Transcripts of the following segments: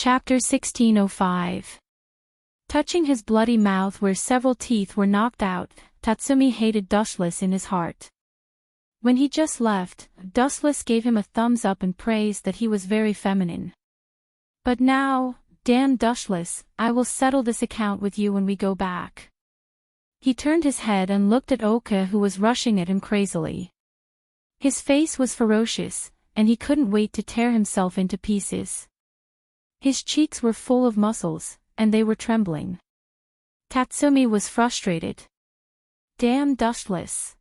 Chapter 1605. Touching his bloody mouth where several teeth were knocked out, Tatsumi hated Dustless in his heart. When he just left, Dustless gave him a thumbs up and praised that he was very feminine. But now, damn Dustless, I will settle this account with you when we go back. He turned his head and looked at Oka, who was rushing at him crazily. His face was ferocious, and he couldn't wait to tear himself into pieces. His cheeks were full of muscles, and they were trembling. Tatsumi was frustrated. Damn Dustless.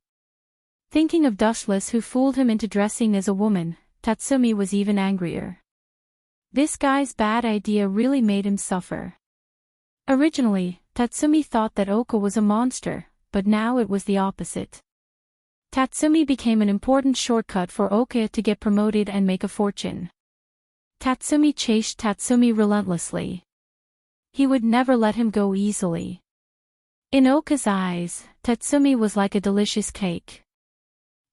Thinking of Dustless who fooled him into dressing as a woman, Tatsumi was even angrier. This guy's bad idea really made him suffer. Originally, Tatsumi thought that Oka was a monster, but now it was the opposite. Tatsumi became an important shortcut for Oka to get promoted and make a fortune. Tatsumi chased Tatsumi relentlessly. He would never let him go easily. In Oka's eyes, Tatsumi was like a delicious cake.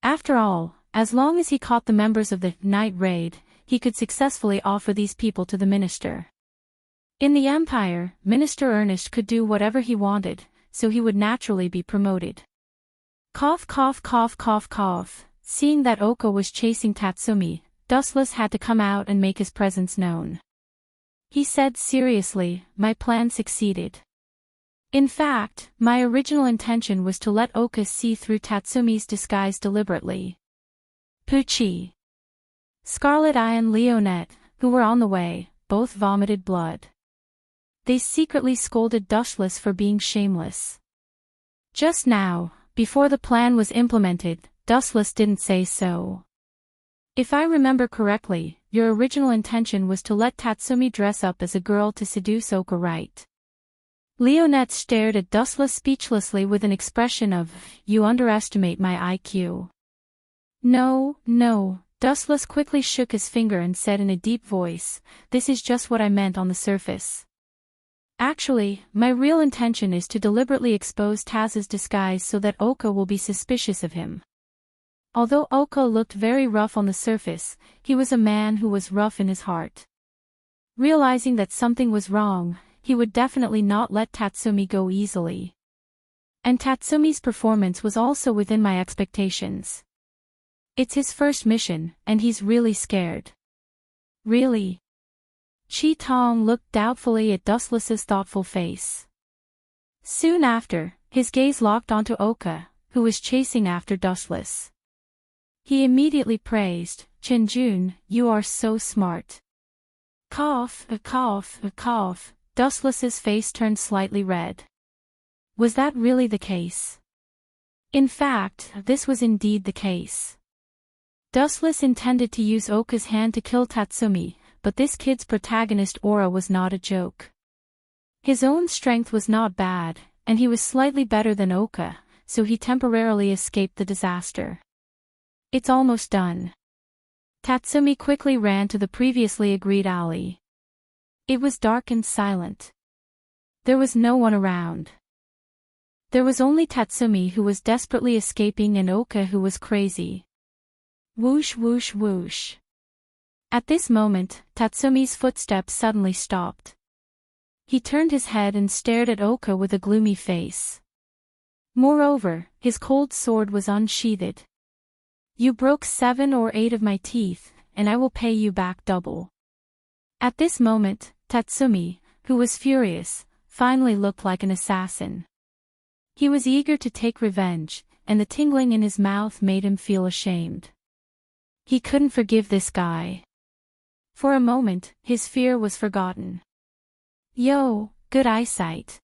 After all, as long as he caught the members of the night raid, he could successfully offer these people to the minister. In the Empire, Minister Ernest could do whatever he wanted, so he would naturally be promoted. Cough cough cough cough cough. Seeing that Oka was chasing Tatsumi, Dustless had to come out and make his presence known. He said seriously, my plan succeeded. In fact, my original intention was to let Oka see through Tatsumi's disguise deliberately. Poochie. Scarlet Eye and Leonette, who were on the way, both vomited blood. They secretly scolded Dustless for being shameless. Just now, before the plan was implemented, Dustless didn't say so. If I remember correctly, your original intention was to let Tatsumi dress up as a girl to seduce Oka, right? Leonette stared at Dustless speechlessly with an expression of, you underestimate my IQ. No, Dustless quickly shook his finger and said in a deep voice, this is just what I meant on the surface. Actually, my real intention is to deliberately expose Taz's disguise so that Oka will be suspicious of him. Although Oka looked very rough on the surface, he was a man who was rough in his heart. Realizing that something was wrong, he would definitely not let Tatsumi go easily. And Tatsumi's performance was also within my expectations. It's his first mission, and he's really scared. Really? Chi Tong looked doubtfully at Dustless's thoughtful face. Soon after, his gaze locked onto Oka, who was chasing after Dustless. He immediately praised, Chinjun, you are so smart. Cough, cough, cough. Dustless's face turned slightly red. Was that really the case? In fact, this was indeed the case. Dustless intended to use Oka's hand to kill Tatsumi, but this kid's protagonist aura was not a joke. His own strength was not bad, and he was slightly better than Oka, so he temporarily escaped the disaster. It's almost done. Tatsumi quickly ran to the previously agreed alley. It was dark and silent. There was no one around. There was only Tatsumi, who was desperately escaping, and Oka, who was crazy. Whoosh whoosh whoosh. At this moment, Tatsumi's footsteps suddenly stopped. He turned his head and stared at Oka with a gloomy face. Moreover, his cold sword was unsheathed. You broke 7 or 8 of my teeth, and I will pay you back double. At this moment, Tatsumi, who was furious, finally looked like an assassin. He was eager to take revenge, and the tingling in his mouth made him feel ashamed. He couldn't forgive this guy. For a moment, his fear was forgotten. Yo, good eyesight.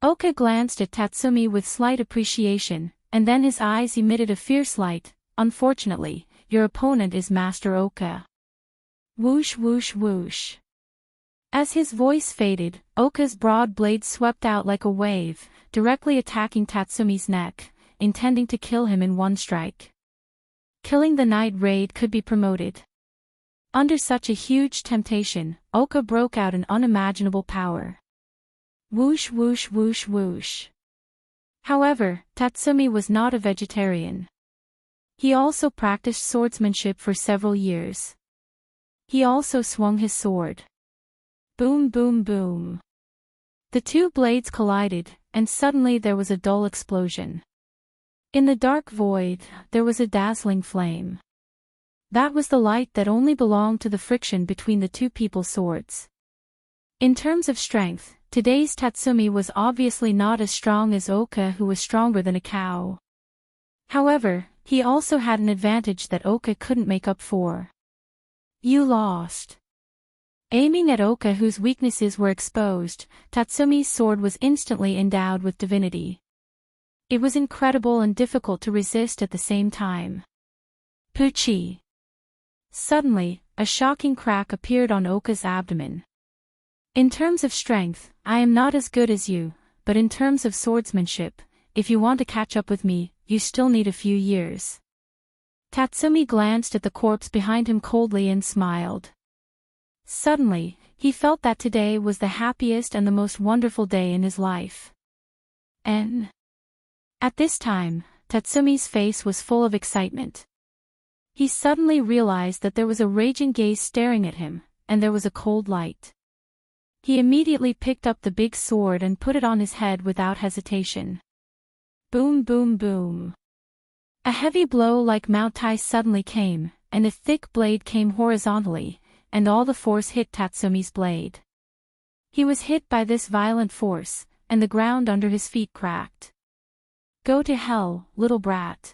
Oka glanced at Tatsumi with slight appreciation, and then his eyes emitted a fierce light. Unfortunately, your opponent is Master Oka. Whoosh whoosh whoosh. As his voice faded, Oka's broad blade swept out like a wave, directly attacking Tatsumi's neck, intending to kill him in one strike. Killing the night raid could be promoted. Under such a huge temptation, Oka broke out in unimaginable power. Whoosh whoosh whoosh whoosh. However, Tatsumi was not a vegetarian. He also practiced swordsmanship for several years. He also swung his sword. Boom, boom, boom. The two blades collided, and suddenly there was a dull explosion. In the dark void, there was a dazzling flame. That was the light that only belonged to the friction between the two people's swords. In terms of strength, today's Tatsumi was obviously not as strong as Oka, who was stronger than a cow. However, he also had an advantage that Oka couldn't make up for. You lost. Aiming at Oka, whose weaknesses were exposed, Tatsumi's sword was instantly endowed with divinity. It was incredible and difficult to resist at the same time. Puchi! Suddenly, a shocking crack appeared on Oka's abdomen. In terms of strength, I am not as good as you, but in terms of swordsmanship, if you want to catch up with me, you still need a few years. Tatsumi glanced at the corpse behind him coldly and smiled. Suddenly, he felt that today was the happiest and the most wonderful day in his life. At this time, Tatsumi's face was full of excitement. He suddenly realized that there was a raging gaze staring at him, and there was a cold light. He immediately picked up the big sword and put it on his head without hesitation. Boom, boom, boom. A heavy blow like Mount Tai suddenly came, and a thick blade came horizontally, and all the force hit Tatsumi's blade. He was hit by this violent force, and the ground under his feet cracked. Go to hell, little brat.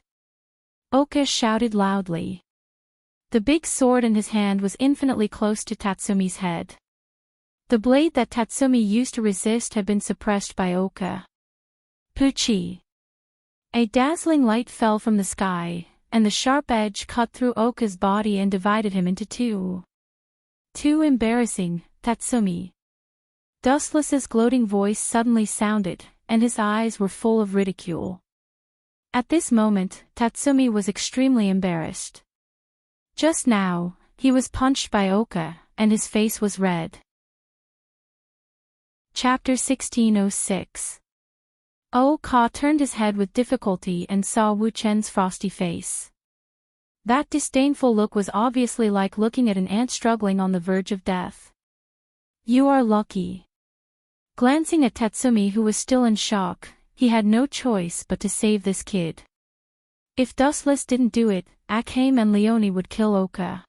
Oka shouted loudly. The big sword in his hand was infinitely close to Tatsumi's head. The blade that Tatsumi used to resist had been suppressed by Oka. Puchi! A dazzling light fell from the sky, and the sharp edge cut through Oka's body and divided him into two. Too embarrassing, Tatsumi. Dustless's gloating voice suddenly sounded, and his eyes were full of ridicule. At this moment, Tatsumi was extremely embarrassed. Just now, he was punched by Oka, and his face was red. Chapter 1606. Oka turned his head with difficulty and saw Wu Chen's frosty face. That disdainful look was obviously like looking at an ant struggling on the verge of death. You are lucky. Glancing at Tatsumi, who was still in shock, he had no choice but to save this kid. If Dustless didn't do it, Akame and Leone would kill Oka.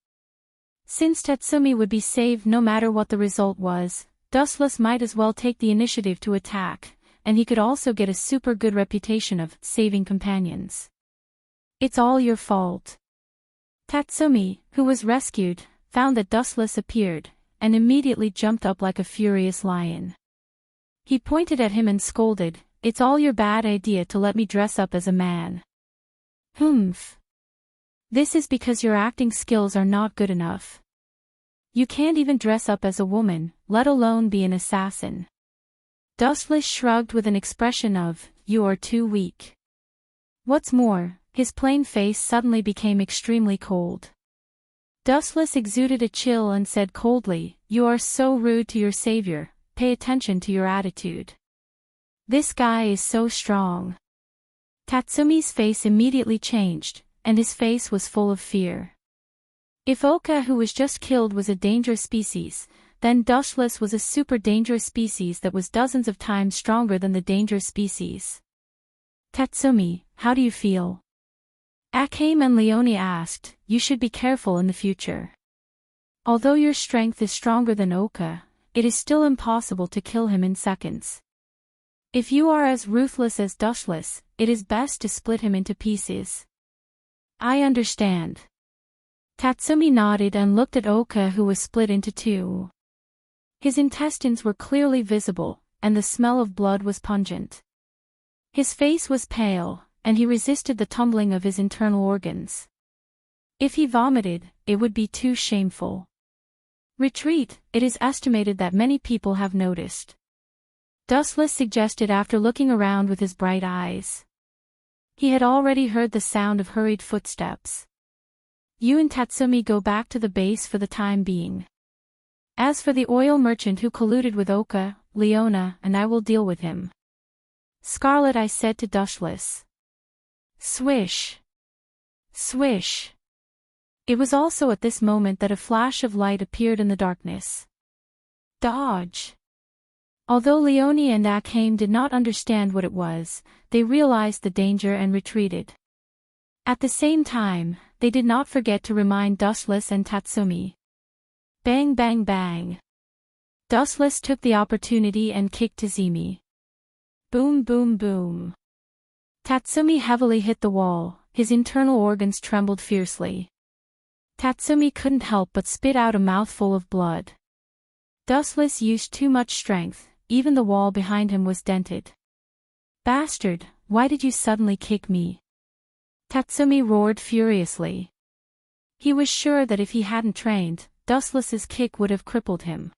Since Tatsumi would be saved no matter what the result was, Dustless might as well take the initiative to attack, and he could also get a super good reputation of saving companions. It's all your fault. Tatsumi, who was rescued, found that Dustless appeared, and immediately jumped up like a furious lion. He pointed at him and scolded, "It's all your bad idea to let me dress up as a man." Humph. This is because your acting skills are not good enough. You can't even dress up as a woman, let alone be an assassin. Dustless shrugged with an expression of, "You are too weak." What's more, his plain face suddenly became extremely cold. Dustless exuded a chill and said coldly, "You are so rude to your savior, pay attention to your attitude. This guy is so strong." Tatsumi's face immediately changed, and his face was full of fear. If Oka, who was just killed, was a dangerous species, then Dustless was a super dangerous species that was dozens of times stronger than the dangerous species. "Tatsumi, how do you feel?" Akame and Leone asked. "You should be careful in the future. Although your strength is stronger than Oka, it is still impossible to kill him in seconds. If you are as ruthless as Dustless, it is best to split him into pieces." "I understand." Tatsumi nodded and looked at Oka, who was split into two. His intestines were clearly visible, and the smell of blood was pungent. His face was pale, and he resisted the tumbling of his internal organs. If he vomited, it would be too shameful. "Retreat," it is estimated that many people have noticed. Dustless suggested after looking around with his bright eyes. He had already heard the sound of hurried footsteps. "You and Tatsumi go back to the base for the time being. As for the oil merchant who colluded with Oka, Leona and I will deal with him." "Scarlet," I said to Dustless. Swish! Swish! It was also at this moment that a flash of light appeared in the darkness. Dodge. Although Leone and Akane did not understand what it was, they realized the danger and retreated. At the same time, they did not forget to remind Dustless and Tatsumi. Bang bang bang. Dustless took the opportunity and kicked Tazumi. Boom boom boom. Tatsumi heavily hit the wall, his internal organs trembled fiercely. Tatsumi couldn't help but spit out a mouthful of blood. Dustless used too much strength, even the wall behind him was dented. Bastard, why did you suddenly kick me? Tatsumi roared furiously. He was sure that if he hadn't trained, Dustless's kick would have crippled him.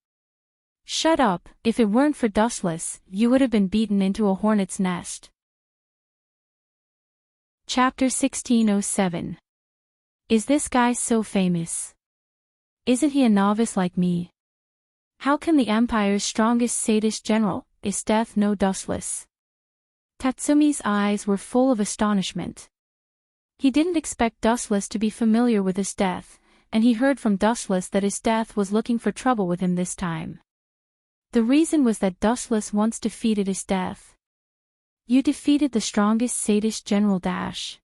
Shut up, if it weren't for Dustless, you would have been beaten into a hornet's nest. Chapter 1607. Is this guy so famous? Isn't he a novice like me? How can the Empire's strongest sadist general, is death know Dustless? Tatsumi's eyes were full of astonishment. He didn't expect Dustless to be familiar with his death, and he heard from Dustless that his death was looking for trouble with him this time. The reason was that Dustless once defeated his death. You defeated the strongest sadist general dash.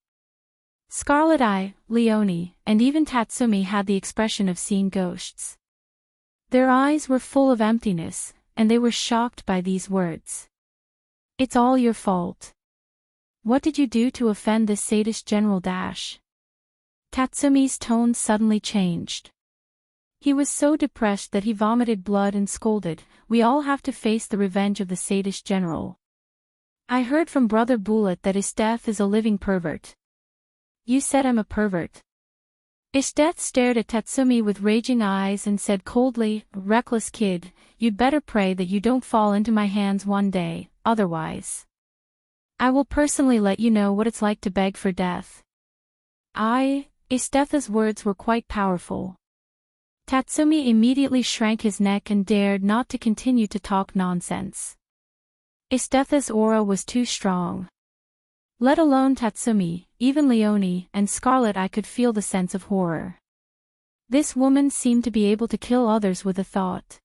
Scarlet Eye, Leone, and even Tatsumi had the expression of seeing ghosts. Their eyes were full of emptiness, and they were shocked by these words. It's all your fault. What did you do to offend this sadist general dash? Tatsumi's tone suddenly changed. He was so depressed that he vomited blood and scolded, we all have to face the revenge of the sadist general. I heard from Brother Bullet that his death is a living pervert. You said I'm a pervert. Ishdeth stared at Tatsumi with raging eyes and said coldly, reckless kid, you'd better pray that you don't fall into my hands one day, otherwise I will personally let you know what it's like to beg for death. Ishdeth's words were quite powerful. Tatsumi immediately shrank his neck and dared not to continue to talk nonsense. Ishdeth's aura was too strong. Let alone Tatsumi, even Leone and Scarlet Eye could feel the sense of horror. This woman seemed to be able to kill others with a thought.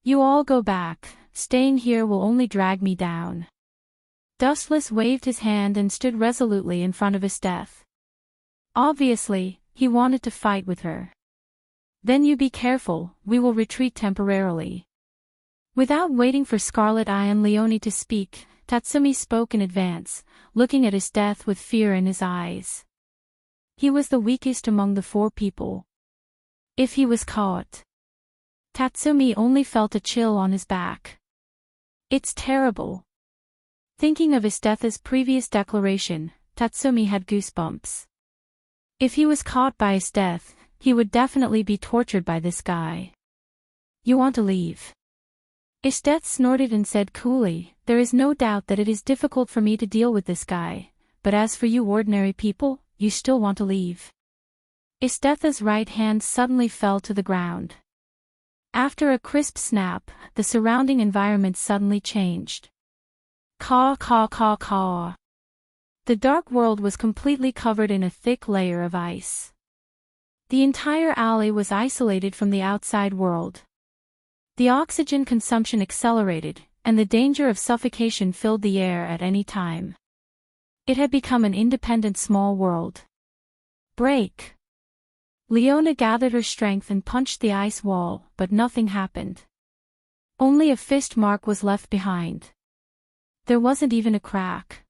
You all go back, staying here will only drag me down. Dustless waved his hand and stood resolutely in front of Ishdeth. Obviously, he wanted to fight with her. Then you be careful, we will retreat temporarily. Without waiting for Scarlet Eye and Leone to speak, Tatsumi spoke in advance, looking at Ishdeth with fear in his eyes. He was the weakest among the four people. If he was caught, Tatsumi only felt a chill on his back. It's terrible. Thinking of Ishdeth's previous declaration, Tatsumi had goosebumps. If he was caught by Ishdeth, he would definitely be tortured by this guy. You want to leave? Ishdeth snorted and said coolly, there is no doubt that it is difficult for me to deal with this guy, but as for you ordinary people, you still want to leave. Ishdeth's right hand suddenly fell to the ground. After a crisp snap, the surrounding environment suddenly changed. Caw caw caw caw. The dark world was completely covered in a thick layer of ice. The entire alley was isolated from the outside world. The oxygen consumption accelerated, and the danger of suffocation filled the air at any time. It had become an independent small world. Break! Leona gathered her strength and punched the ice wall, but nothing happened. Only a fist mark was left behind. There wasn't even a crack.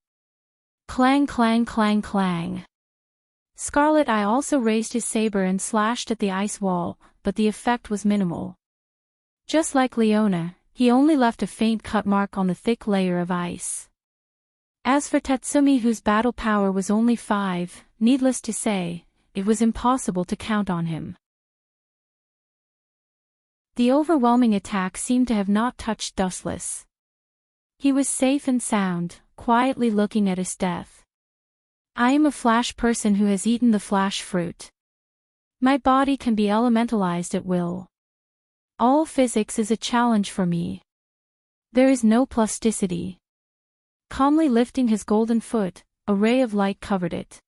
Clang clang clang clang. Scarlet Eye also raised his saber and slashed at the ice wall, but the effect was minimal. Just like Leona, he only left a faint cut mark on the thick layer of ice. As for Tatsumi, whose battle power was only 5, needless to say, it was impossible to count on him. The overwhelming attack seemed to have not touched Dustless. He was safe and sound, quietly looking at Ishdeth. I am a flash person who has eaten the flash fruit. My body can be elementalized at will. All physics is a challenge for me. There is no plasticity. Calmly lifting his golden foot, a ray of light covered it.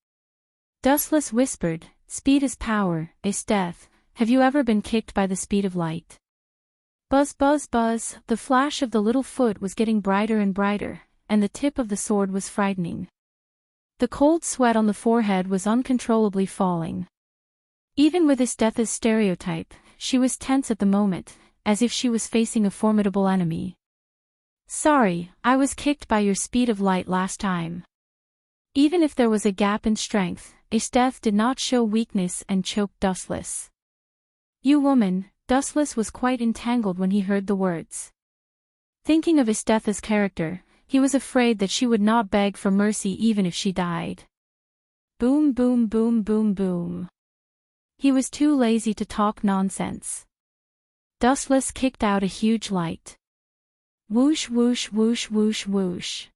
Dustless whispered, speed is power, Ishdeth, have you ever been kicked by the speed of light? Buzz buzz buzz, the flash of the little foot was getting brighter and brighter, and the tip of the sword was frightening. The cold sweat on the forehead was uncontrollably falling. Even with Estetha's stereotype, she was tense at the moment, as if she was facing a formidable enemy. Sorry, I was kicked by your speed of light last time. Even if there was a gap in strength, Estetha did not show weakness and choked Dustless. You woman, Dustless was quite entangled when he heard the words. Thinking of Estetha's character, he was afraid that she would not beg for mercy even if she died. Boom boom boom boom boom. He was too lazy to talk nonsense. Dustless kicked out a huge light. Whoosh whoosh whoosh whoosh whoosh.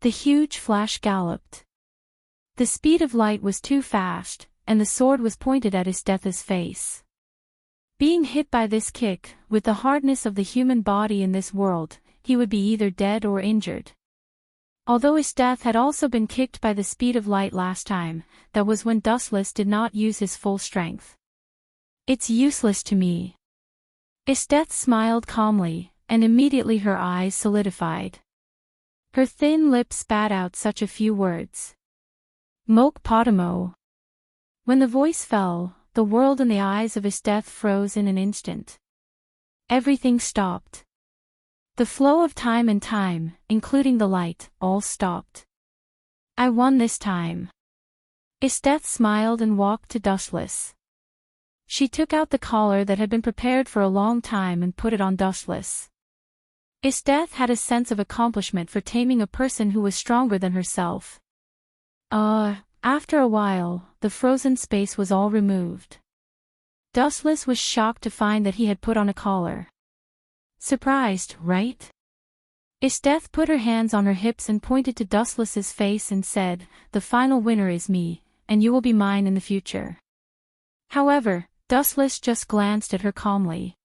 The huge flash galloped. The speed of light was too fast, and the sword was pointed at Estetha's face. Being hit by this kick, with the hardness of the human body in this world, he would be either dead or injured. Although Estetha had also been kicked by the speed of light last time, that was when Dustless did not use his full strength. It's useless to me. Estetha smiled calmly, and immediately her eyes solidified. Her thin lips spat out such a few words. Moke Potamo. When the voice fell, the world and the eyes of Estetha froze in an instant. Everything stopped. The flow of time and time, including the light, all stopped. I won this time. Estetha smiled and walked to Dustless. She took out the collar that had been prepared for a long time and put it on Dustless. Estetha had a sense of accomplishment for taming a person who was stronger than herself. After a while, the frozen space was all removed. Dustless was shocked to find that he had put on a collar. Surprised, right? Estetha put her hands on her hips and pointed to Dustless's face and said, "The final winner is me, and you will be mine in the future." However, Dustless just glanced at her calmly.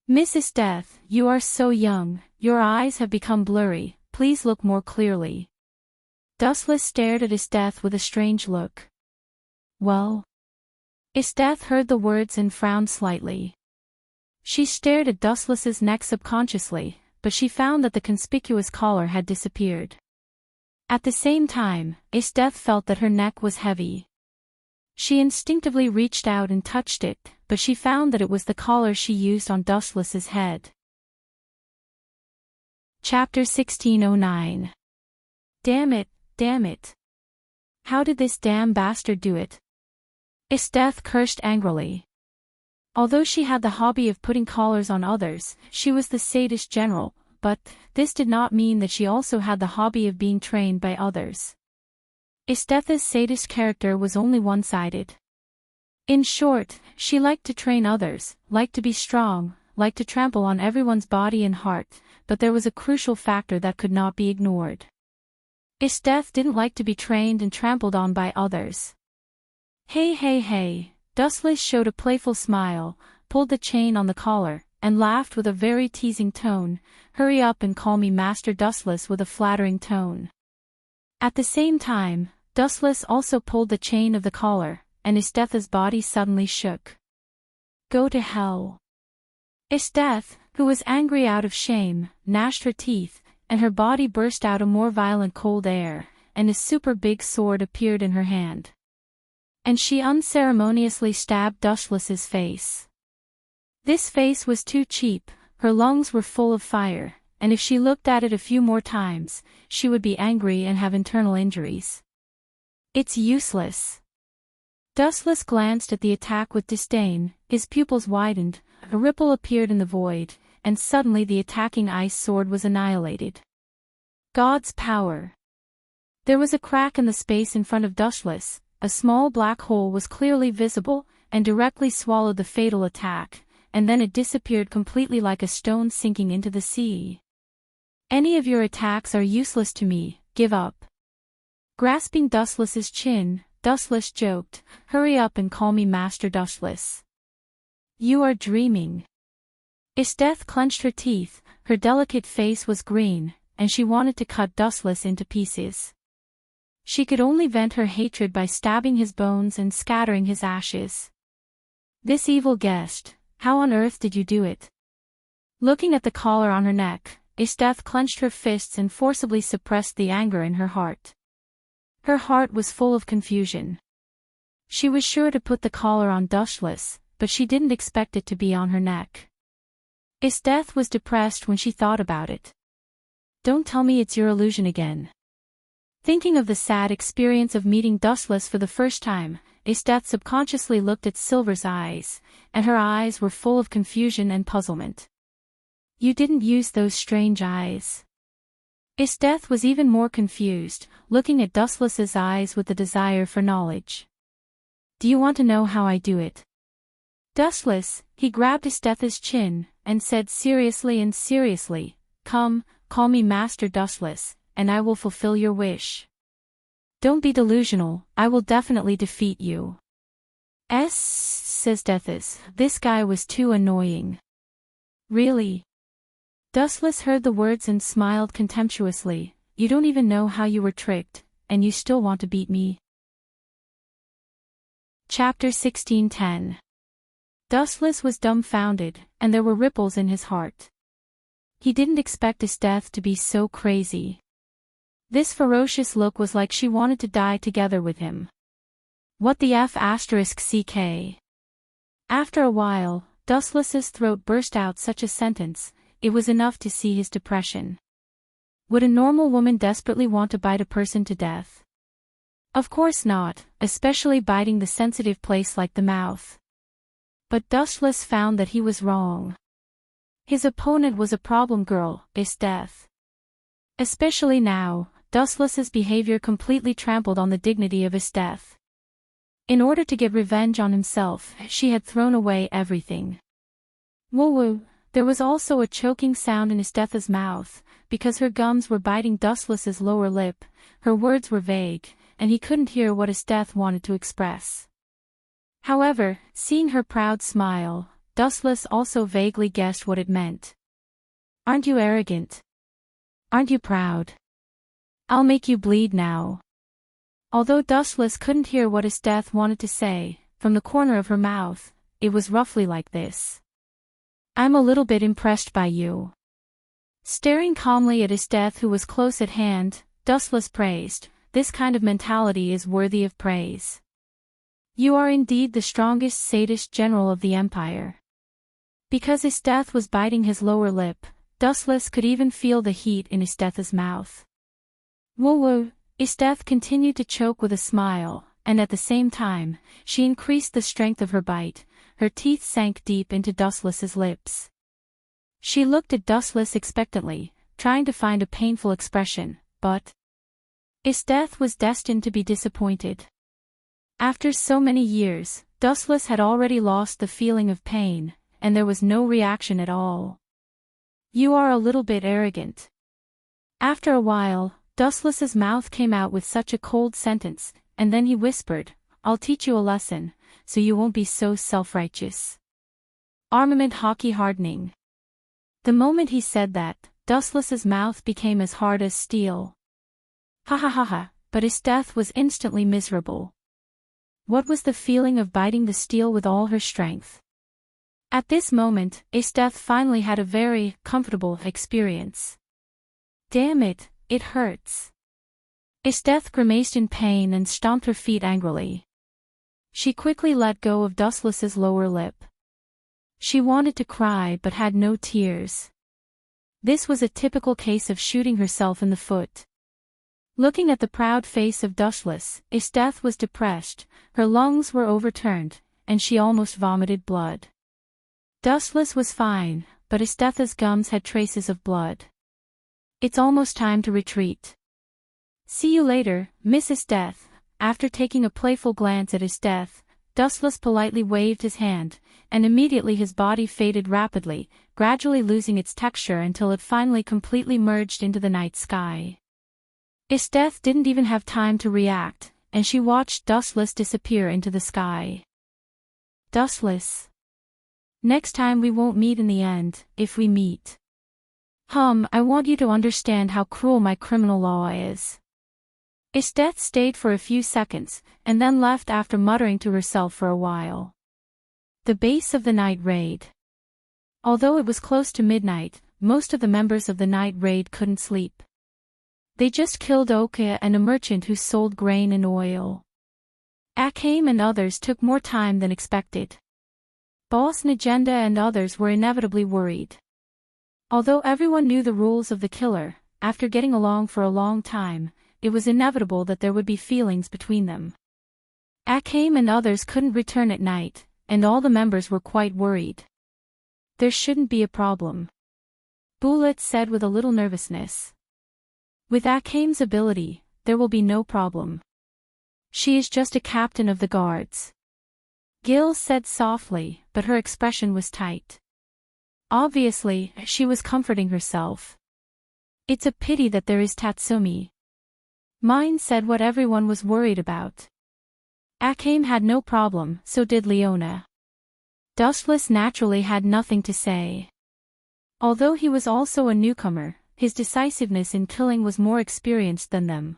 Miss Estetha, you are so young, your eyes have become blurry, please look more clearly. Dustless stared at Estetha with a strange look. Well? Estetha heard the words and frowned slightly. She stared at Dustless's neck subconsciously, but she found that the conspicuous collar had disappeared. At the same time, Estetha felt that her neck was heavy. She instinctively reached out and touched it, but she found that it was the collar she used on Dustless's head. Chapter 1609. Damn it. How did this damn bastard do it? Estetha cursed angrily. Although she had the hobby of putting collars on others, she was the sadist general, but this did not mean that she also had the hobby of being trained by others. Estetha's sadist character was only one-sided. In short, she liked to train others, liked to be strong, liked to trample on everyone's body and heart, but there was a crucial factor that could not be ignored. Estetha didn't like to be trained and trampled on by others. Hey, Dustless showed a playful smile, pulled the chain on the collar, and laughed with a very teasing tone. Hurry up and call me Master Dustless with a flattering tone. At the same time, Dustless also pulled the chain of the collar, and Estetha's body suddenly shook. Go to hell. Estetha, who was angry out of shame, gnashed her teeth, and her body burst out a more violent cold air, and a super big sword appeared in her hand. And she unceremoniously stabbed Dustless's face. This face was too cheap, her lungs were full of fire, and if she looked at it a few more times, she would be angry and have internal injuries. It's useless. Dustless glanced at the attack with disdain, his pupils widened, a ripple appeared in the void, and suddenly the attacking ice sword was annihilated. God's power. There was a crack in the space in front of Dustless. A small black hole was clearly visible, and directly swallowed the fatal attack, and then it disappeared completely like a stone sinking into the sea. Any of your attacks are useless to me, give up. Grasping Dustless's chin, Dustless joked, hurry up and call me Master Dustless. You are dreaming. Estetha clenched her teeth, her delicate face was green, and she wanted to cut Dustless into pieces. She could only vent her hatred by stabbing his bones and scattering his ashes. This evil guest, how on earth did you do it? Looking at the collar on her neck, Esteth clenched her fists and forcibly suppressed the anger in her heart. Her heart was full of confusion. She was sure to put the collar on Dushless, but she didn't expect it to be on her neck. Esteth was depressed when she thought about it. Don't tell me it's your illusion again. Thinking of the sad experience of meeting Dustless for the first time, Esteth subconsciously looked at Silver's eyes, and her eyes were full of confusion and puzzlement. You didn't use those strange eyes. Esteth was even more confused, looking at Dustless's eyes with the desire for knowledge. Do you want to know how I do it? Dustless, he grabbed Esteth's chin, and said seriously, Come, call me Master Dustless, and I will fulfill your wish. Don't be delusional, I will definitely defeat you. Says Dethys, this guy was too annoying. Really? Dustless heard the words and smiled contemptuously. You don't even know how you were tricked, and you still want to beat me. Chapter 16:10. Dustless was dumbfounded, and there were ripples in his heart. He didn't expect Esteth to be so crazy. This ferocious look was like she wanted to die together with him. What the F***ck? After a while, Dustless's throat burst out such a sentence. It was enough to see his depression. Would a normal woman desperately want to bite a person to death? Of course not, especially biting the sensitive place like the mouth. But Dustless found that he was wrong. His opponent was a problem girl, Esteth. Especially now, Dustless's behavior completely trampled on the dignity of Esteth. In order to get revenge on himself, she had thrown away everything. Woo-woo. There was also a choking sound in Esteth's mouth, because her gums were biting Dustless's lower lip. Her words were vague, and he couldn't hear what Esteth wanted to express. However, seeing her proud smile, Dustless also vaguely guessed what it meant. Aren't you arrogant? Aren't you proud? I'll make you bleed now. Although Dustless couldn't hear what Esteth wanted to say, from the corner of her mouth, it was roughly like this. I'm a little bit impressed by you. Staring calmly at Esteth, who was close at hand, Dustless praised, this kind of mentality is worthy of praise. You are indeed the strongest sadist general of the empire. Because Esteth was biting his lower lip, Dustless could even feel the heat in Esteth's mouth. Woo-woo, Esteth continued to choke with a smile, and at the same time, she increased the strength of her bite. Her teeth sank deep into Dustless's lips. She looked at Dustless expectantly, trying to find a painful expression, but Esteth was destined to be disappointed. After so many years, Dustless had already lost the feeling of pain, and there was no reaction at all. You are a little bit arrogant. After a while, Dustless's mouth came out with such a cold sentence, and then he whispered, I'll teach you a lesson, so you won't be so self-righteous. Armament hockey hardening. The moment he said that, Dustless's mouth became as hard as steel. Ha ha ha ha, but Esteth was instantly miserable. What was the feeling of biting the steel with all her strength? At this moment, Esteth finally had a very comfortable experience. Damn it, it hurts. Esteth grimaced in pain and stomped her feet angrily. She quickly let go of Dustless's lower lip. She wanted to cry but had no tears. This was a typical case of shooting herself in the foot. Looking at the proud face of Dustless, Esteth was depressed, her lungs were overturned, and she almost vomited blood. Dustless was fine, but Esteth's gums had traces of blood. It's almost time to retreat. See you later, Miss Esteth. After taking a playful glance at Esteth, Dustless politely waved his hand, and immediately his body faded rapidly, gradually losing its texture until it finally completely merged into the night sky. Esteth didn't even have time to react, and she watched Dustless disappear into the sky. Dustless. Next time we won't meet in the end, if we meet. I want you to understand how cruel my criminal law is. Esteth stayed for a few seconds, and then left after muttering to herself for a while. The base of the night raid. Although it was close to midnight, most of the members of the night raid couldn't sleep. They just killed Oka and a merchant who sold grain and oil. Akame and others took more time than expected. Boss Najenda and others were inevitably worried. Although everyone knew the rules of the killer, after getting along for a long time, it was inevitable that there would be feelings between them. Akame and others couldn't return at night, and all the members were quite worried. There shouldn't be a problem, Bullet said with a little nervousness. With Akame's ability, there will be no problem. She is just a captain of the guards. Gil said softly, but her expression was tight. Obviously, she was comforting herself. It's a pity that there is Tatsumi. Mine said what everyone was worried about. Akame had no problem, so did Leona. Dustless naturally had nothing to say. Although he was also a newcomer, his decisiveness in killing was more experienced than them.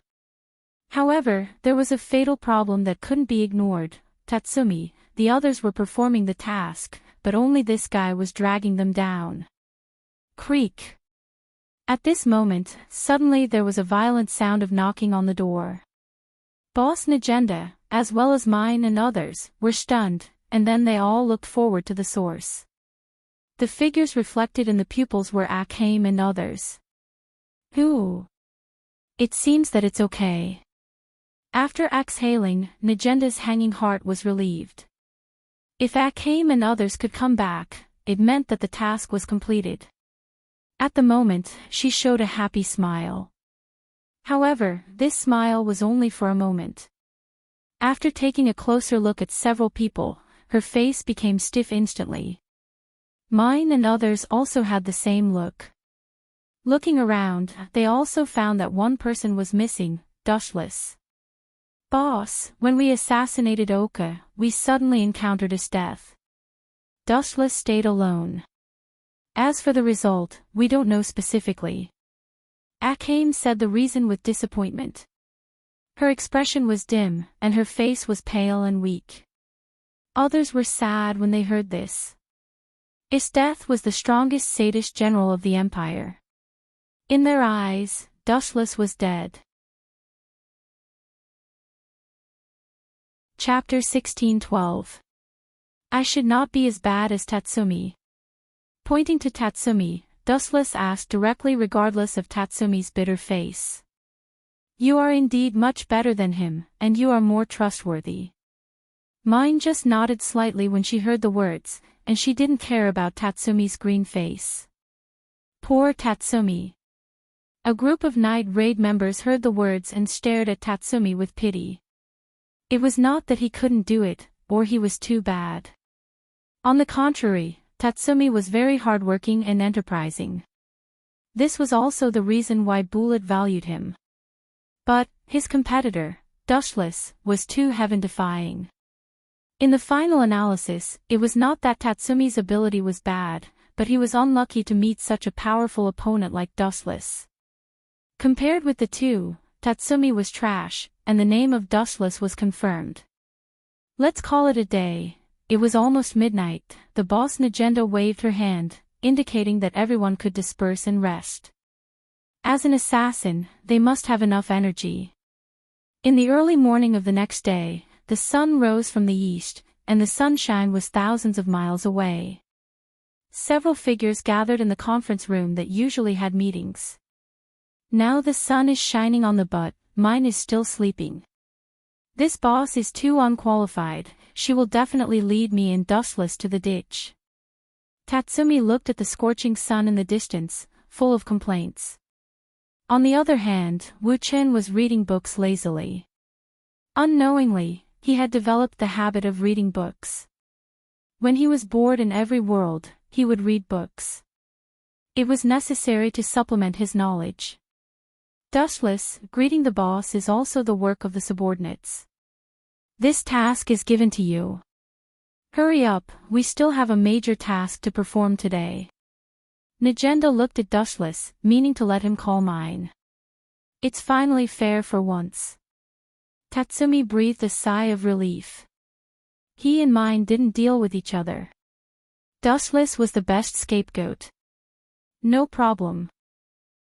However, there was a fatal problem that couldn't be ignored. Tatsumi, the others were performing the task, but only this guy was dragging them down. Creak. At this moment, suddenly there was a violent sound of knocking on the door. Boss Najenda, as well as Mine and others, were stunned, and then they all looked forward to the source. The figures reflected in the pupils were Akame and others. Who? It seems that it's okay. After exhaling, Najenda's hanging heart was relieved. If Akame and others could come back, it meant that the task was completed. At the moment, she showed a happy smile. However, this smile was only for a moment. After taking a closer look at several people, her face became stiff instantly. Mine and others also had the same look. Looking around, they also found that one person was missing, Dustless. Boss, when we assassinated Oka, we suddenly encountered his death. Dustless stayed alone. As for the result, we don't know specifically. Akame said the reason with disappointment. Her expression was dim, and her face was pale and weak. Others were sad when they heard this. His death was the strongest sadist general of the empire. In their eyes, Dustless was dead. Chapter 16:12. I should not be as bad as Tatsumi. Pointing to Tatsumi, Dustless asked directly regardless of Tatsumi's bitter face. You are indeed much better than him, and you are more trustworthy. Mine just nodded slightly when she heard the words, and she didn't care about Tatsumi's green face. Poor Tatsumi. A group of Night Raid members heard the words and stared at Tatsumi with pity. It was not that he couldn't do it, or he was too bad. On the contrary, Tatsumi was very hardworking and enterprising. This was also the reason why Bullet valued him. But, his competitor, Dustless, was too heaven-defying. In the final analysis, it was not that Tatsumi's ability was bad, but he was unlucky to meet such a powerful opponent like Dustless. Compared with the two, Tatsumi was trash, and the name of Dustless was confirmed. Let's call it a day. It was almost midnight. The boss Najenda waved her hand, indicating that everyone could disperse and rest. As an assassin, they must have enough energy. In the early morning of the next day, the sun rose from the east, and the sunshine was thousands of miles away. Several figures gathered in the conference room that usually had meetings. Now the sun is shining on the butt, mine is still sleeping. This boss is too unqualified, she will definitely lead me and Dustless to the ditch. Tatsumi looked at the scorching sun in the distance, full of complaints. On the other hand, Wu Chen was reading books lazily. Unknowingly, he had developed the habit of reading books. When he was bored in every world, he would read books. It was necessary to supplement his knowledge. Dustless, greeting the boss is also the work of the subordinates. This task is given to you. Hurry up, we still have a major task to perform today. Najenda looked at Dustless, meaning to let him call mine. It's finally fair for once. Tatsumi breathed a sigh of relief. He and mine didn't deal with each other. Dustless was the best scapegoat. No problem.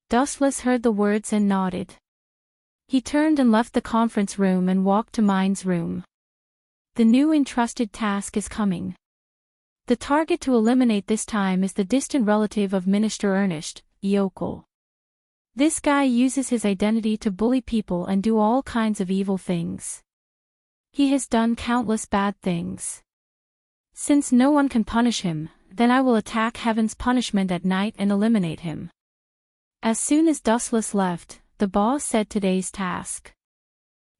Dustless heard the words and nodded. He turned and left the conference room and walked to Mind's room. The new entrusted task is coming. The target to eliminate this time is the distant relative of Minister Ernest, Yokel. This guy uses his identity to bully people and do all kinds of evil things. He has done countless bad things. Since no one can punish him, then I will attack heaven's punishment at night and eliminate him. As soon as Dustless left, the boss said today's task.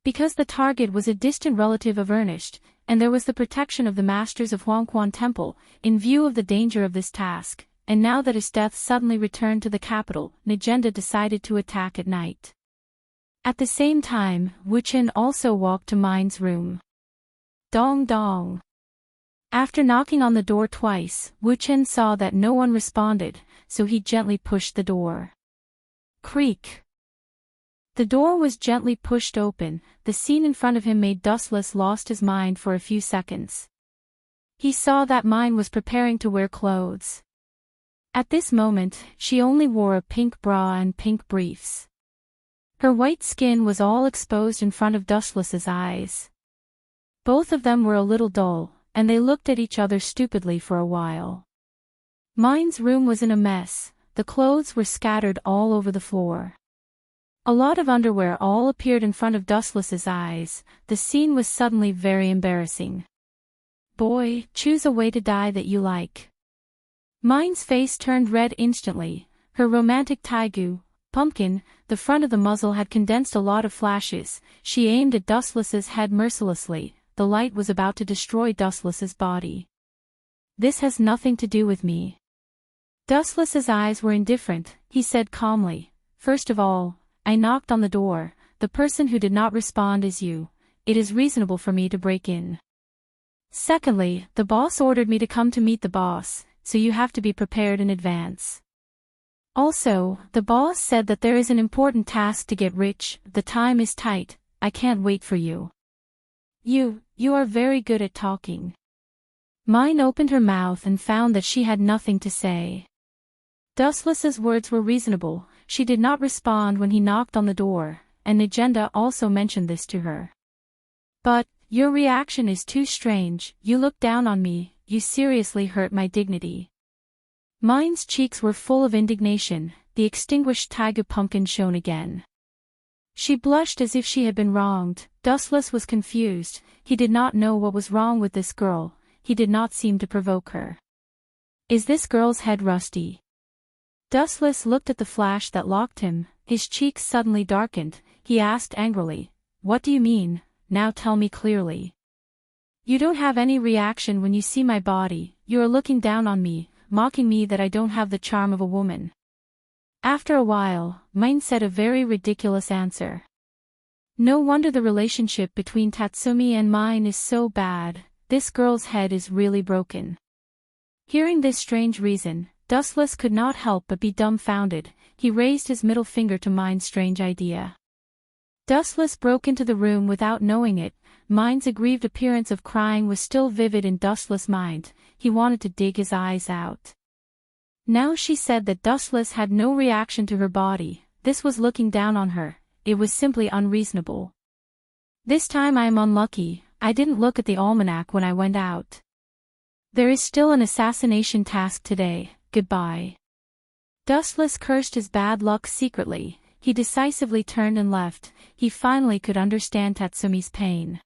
Because the target was a distant relative of Ernest, and there was the protection of the masters of Huangquan Temple, in view of the danger of this task, and now that his death suddenly returned to the capital, Najenda decided to attack at night. At the same time, Wuchen also walked to Mind's room. Dong dong. After knocking on the door twice, Wuchen saw that no one responded, so he gently pushed the door. Creak. The door was gently pushed open. The scene in front of him made Dustless lost his mind for a few seconds. He saw that Mind was preparing to wear clothes. At this moment, she only wore a pink bra and pink briefs. Her white skin was all exposed in front of Dustless's eyes. Both of them were a little dull, and they looked at each other stupidly for a while. Mind's room was in a mess. The clothes were scattered all over the floor. A lot of underwear all appeared in front of Dustless's eyes. The scene was suddenly very embarrassing. Boy, choose a way to die that you like. Mind's face turned red instantly. Her romantic taigu, pumpkin, the front of the muzzle had condensed a lot of flashes. She aimed at Dustless's head mercilessly. The light was about to destroy Dustless's body. This has nothing to do with me. Dustless's eyes were indifferent. He said calmly, "First of all, I knocked on the door. The person who did not respond is you. It is reasonable for me to break in. Secondly, the boss ordered me to come to meet the boss, so you have to be prepared in advance. Also, the boss said that there is an important task to get rich. The time is tight. I can't wait for you. You are very good at talking." Mind opened her mouth and found that she had nothing to say. Dustless's words were reasonable. She did not respond when he knocked on the door, and Najenda also mentioned this to her. "But, your reaction is too strange. You look down on me. You seriously hurt my dignity." Mind's cheeks were full of indignation. The extinguished tiger pumpkin shone again. She blushed as if she had been wronged. Dustless was confused. He did not know what was wrong with this girl. He did not seem to provoke her. Is this girl's head rusty? Dustless looked at the flash that locked him. His cheeks suddenly darkened. He asked angrily, "What do you mean? Now tell me clearly." "You don't have any reaction when you see my body. You are looking down on me, mocking me that I don't have the charm of a woman." After a while, Mind said a very ridiculous answer. "No wonder the relationship between Tatsumi and mine is so bad. This girl's head is really broken." Hearing this strange reason, Dustless could not help but be dumbfounded. He raised his middle finger to Mind's strange idea. Dustless broke into the room without knowing it. Mind's aggrieved appearance of crying was still vivid in Dustless' mind. He wanted to dig his eyes out. Now she said that Dustless had no reaction to her body. This was looking down on her. It was simply unreasonable. "This time I am unlucky. I didn't look at the almanac when I went out. There is still an assassination task today. Goodbye." Dustless cursed his bad luck secretly. He decisively turned and left. He finally could understand Tatsumi's pain.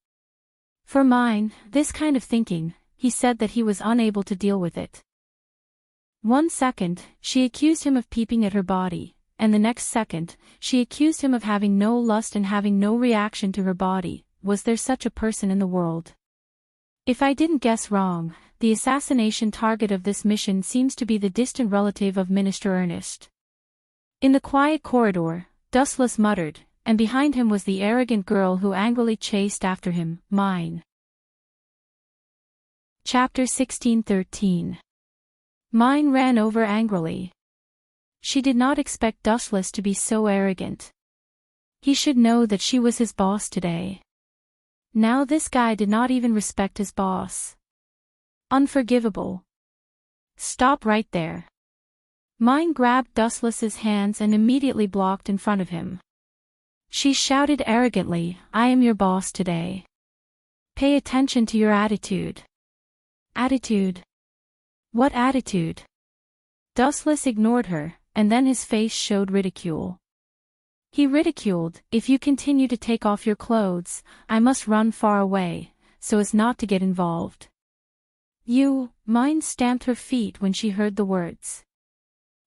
For Mind, this kind of thinking, he said that he was unable to deal with it. 1 second, she accused him of peeping at her body, and the next second, she accused him of having no lust and having no reaction to her body. Was there such a person in the world? If I didn't guess wrong, the assassination target of this mission seems to be the distant relative of Minister Ernest. In the quiet corridor, Dustless muttered, and behind him was the arrogant girl who angrily chased after him, Mine. Chapter 16:13. Mine ran over angrily. She did not expect Dustless to be so arrogant. He should know that she was his boss today. Now this guy did not even respect his boss. Unforgivable. Stop right there. Mind grabbed Dustless's hands and immediately blocked in front of him. She shouted arrogantly, I am your boss today. Pay attention to your attitude. Attitude? What attitude? Dustless ignored her, and then his face showed ridicule. He ridiculed, if you continue to take off your clothes, I must run far away, so as not to get involved. Mind stamped her feet when she heard the words.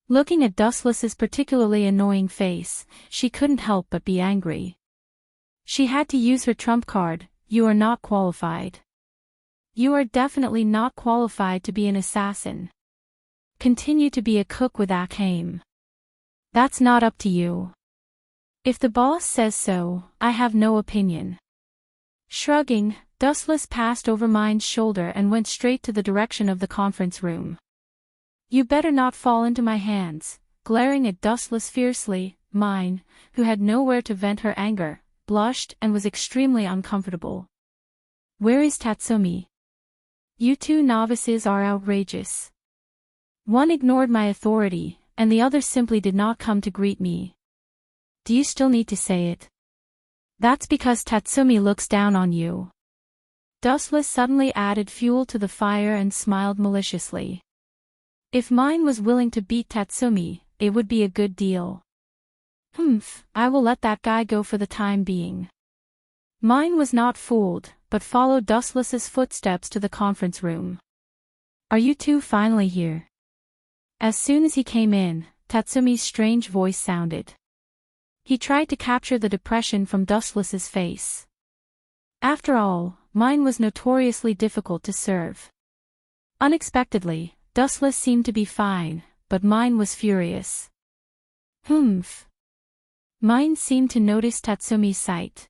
Looking at Dustless's particularly annoying face, she couldn't help but be angry. She had to use her trump card, you are not qualified. You are definitely not qualified to be an assassin. Continue to be a cook with aim. That's not up to you. If the boss says so, I have no opinion. Shrugging, Dustless passed over Mind's shoulder and went straight to the direction of the conference room. You better not fall into my hands. Glaring at Dustless fiercely, Mind, who had nowhere to vent her anger, blushed and was extremely uncomfortable. Where is Tatsumi? You two novices are outrageous. One ignored my authority, and the other simply did not come to greet me. Do you still need to say it? That's because Tatsumi looks down on you. Dustless suddenly added fuel to the fire and smiled maliciously. If Mind was willing to beat Tatsumi, it would be a good deal. I will let that guy go for the time being. Mind was not fooled, but followed Dustless's footsteps to the conference room. Are you two finally here? As soon as he came in, Tatsumi's strange voice sounded. He tried to capture the depression from Dustless's face. After all, Mind was notoriously difficult to serve. Unexpectedly, Dustless seemed to be fine, but Mind was furious. Mind seemed to notice Tatsumi's sight.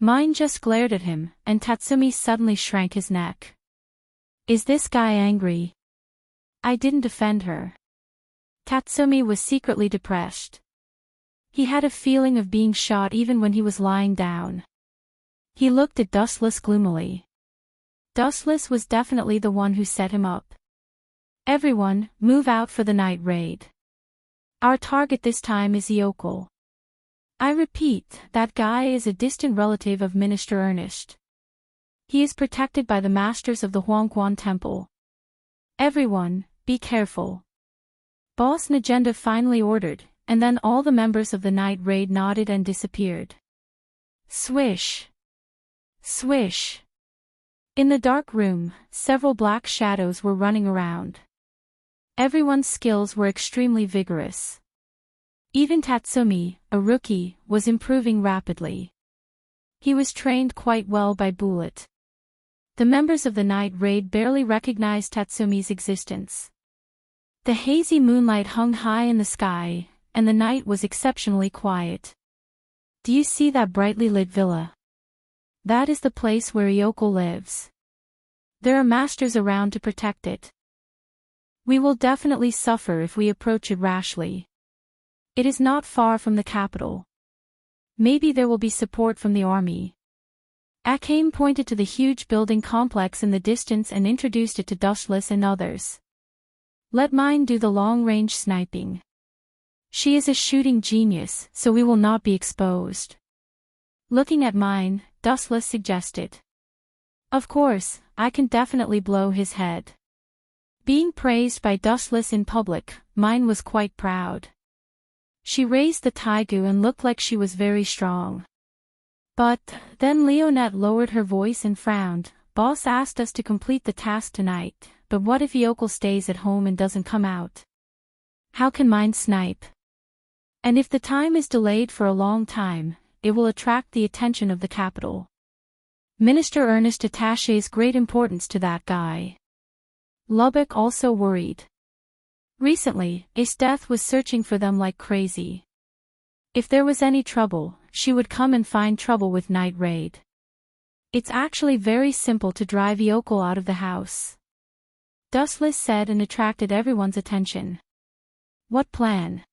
Mind just glared at him, and Tatsumi suddenly shrank his neck. Is this guy angry? I didn't offend her. Tatsumi was secretly depressed. He had a feeling of being shot even when he was lying down. He looked at Dustless gloomily. Dustless was definitely the one who set him up. Everyone, move out for the night raid. Our target this time is Yokel. I repeat, that guy is a distant relative of Minister Ernest. He is protected by the masters of the Huangquan Temple. Everyone, be careful. Boss Najenda finally ordered, and then all the members of the night raid nodded and disappeared. Swish. Swish. In the dark room, several black shadows were running around. Everyone's skills were extremely vigorous. Even Tatsumi, a rookie, was improving rapidly. He was trained quite well by Bullet. The members of the night raid barely recognized Tatsumi's existence. The hazy moonlight hung high in the sky, and the night was exceptionally quiet. Do you see that brightly lit villa? That is the place where Yokel lives. There are masters around to protect it. We will definitely suffer if we approach it rashly. It is not far from the capital. Maybe there will be support from the army. Akame pointed to the huge building complex in the distance and introduced it to Dustless and others. Let Mind do the long-range sniping. She is a shooting genius, so we will not be exposed. Looking at Mind, Dustless suggested. Of course, I can definitely blow his head. Being praised by Dustless in public, Mind was quite proud. She raised the taigu and looked like she was very strong. But, then Leonette lowered her voice and frowned. Boss asked us to complete the task tonight, but what if Yokel stays at home and doesn't come out? How can Mind snipe? And if the time is delayed for a long time, it will attract the attention of the capital. Minister Ernest attaches great importance to that guy. Lubbock also worried. Recently, Esteth was searching for them like crazy. If there was any trouble, she would come and find trouble with Night Raid. It's actually very simple to drive Yokel out of the house. Dustless said and attracted everyone's attention. What plan?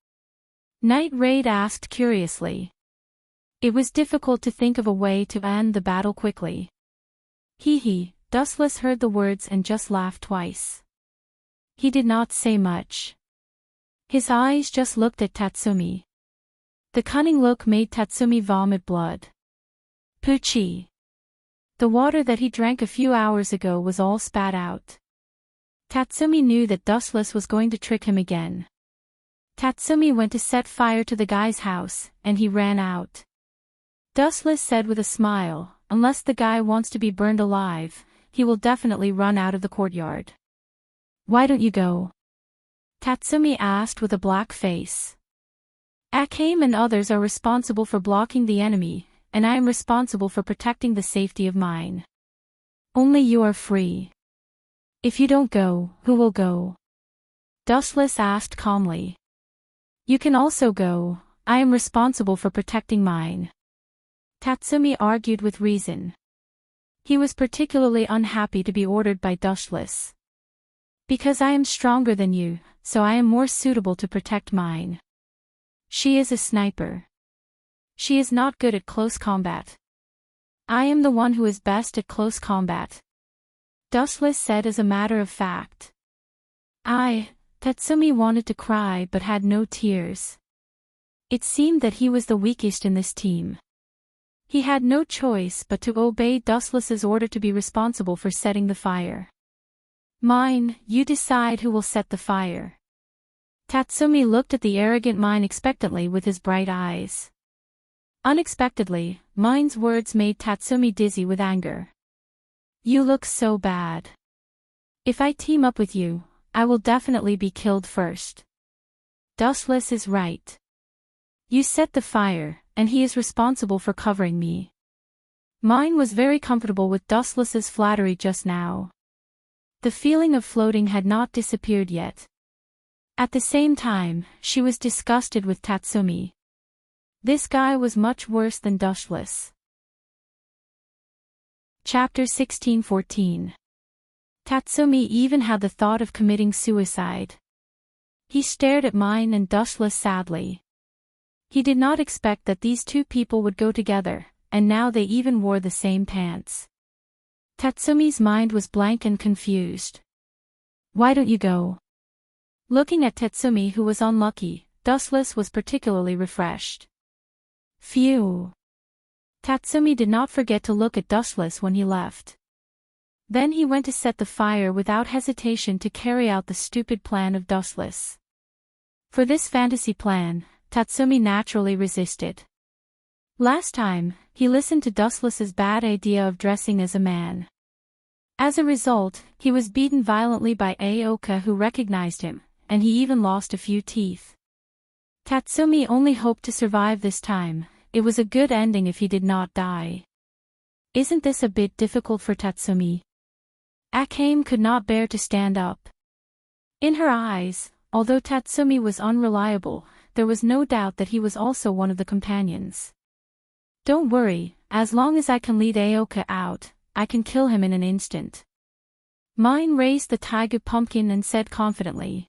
Night Raid asked curiously. It was difficult to think of a way to end the battle quickly. Hee hee, Dustless heard the words and just laughed twice. He did not say much. His eyes just looked at Tatsumi. The cunning look made Tatsumi vomit blood. Poochie. The water that he drank a few hours ago was all spat out. Tatsumi knew that Dustless was going to trick him again. Tatsumi went to set fire to the guy's house, and he ran out. Dustless said with a smile, "Unless the guy wants to be burned alive, he will definitely run out of the courtyard." "Why don't you go?" Tatsumi asked with a black face. "Akame and others are responsible for blocking the enemy, and I am responsible for protecting the safety of mine. Only you are free. If you don't go, who will go?" Dustless asked calmly. "You can also go, I am responsible for protecting mine." Tatsumi argued with reason. He was particularly unhappy to be ordered by Dustless. "Because I am stronger than you, so I am more suitable to protect mine. She is a sniper. She is not good at close combat. I am the one who is best at close combat," Dustless said as a matter of fact. Tatsumi wanted to cry but had no tears. It seemed that he was the weakest in this team. He had no choice but to obey Dustless's order to be responsible for setting the fire. "Mine, you decide who will set the fire." Tatsumi looked at the arrogant Mine expectantly with his bright eyes. Unexpectedly, Mine's words made Tatsumi dizzy with anger. "You look so bad. If I team up with you, I will definitely be killed first. Dustless is right. You set the fire, and he is responsible for covering me." Mine was very comfortable with Dustless's flattery just now. The feeling of floating had not disappeared yet. At the same time, she was disgusted with Tatsumi. This guy was much worse than Dustless. Chapter 16-14. Tatsumi even had the thought of committing suicide. He stared at Mine and Dustless sadly. He did not expect that these two people would go together, and now they even wore the same pants. Tatsumi's mind was blank and confused. "Why don't you go?" Looking at Tatsumi, who was unlucky, Dustless was particularly refreshed. Phew. Tatsumi did not forget to look at Dustless when he left. Then he went to set the fire without hesitation to carry out the stupid plan of Dustless. For this fantasy plan, Tatsumi naturally resisted. Last time, he listened to Dustless's bad idea of dressing as a man. As a result, he was beaten violently by Aoka, who recognized him, and he even lost a few teeth. Tatsumi only hoped to survive this time. It was a good ending if he did not die. Isn't this a bit difficult for Tatsumi? Akame could not bear to stand up. In her eyes, although Tatsumi was unreliable, there was no doubt that he was also one of the companions. "Don't worry, as long as I can lead Aoka out, I can kill him in an instant." Mine raised the taiga pumpkin and said confidently.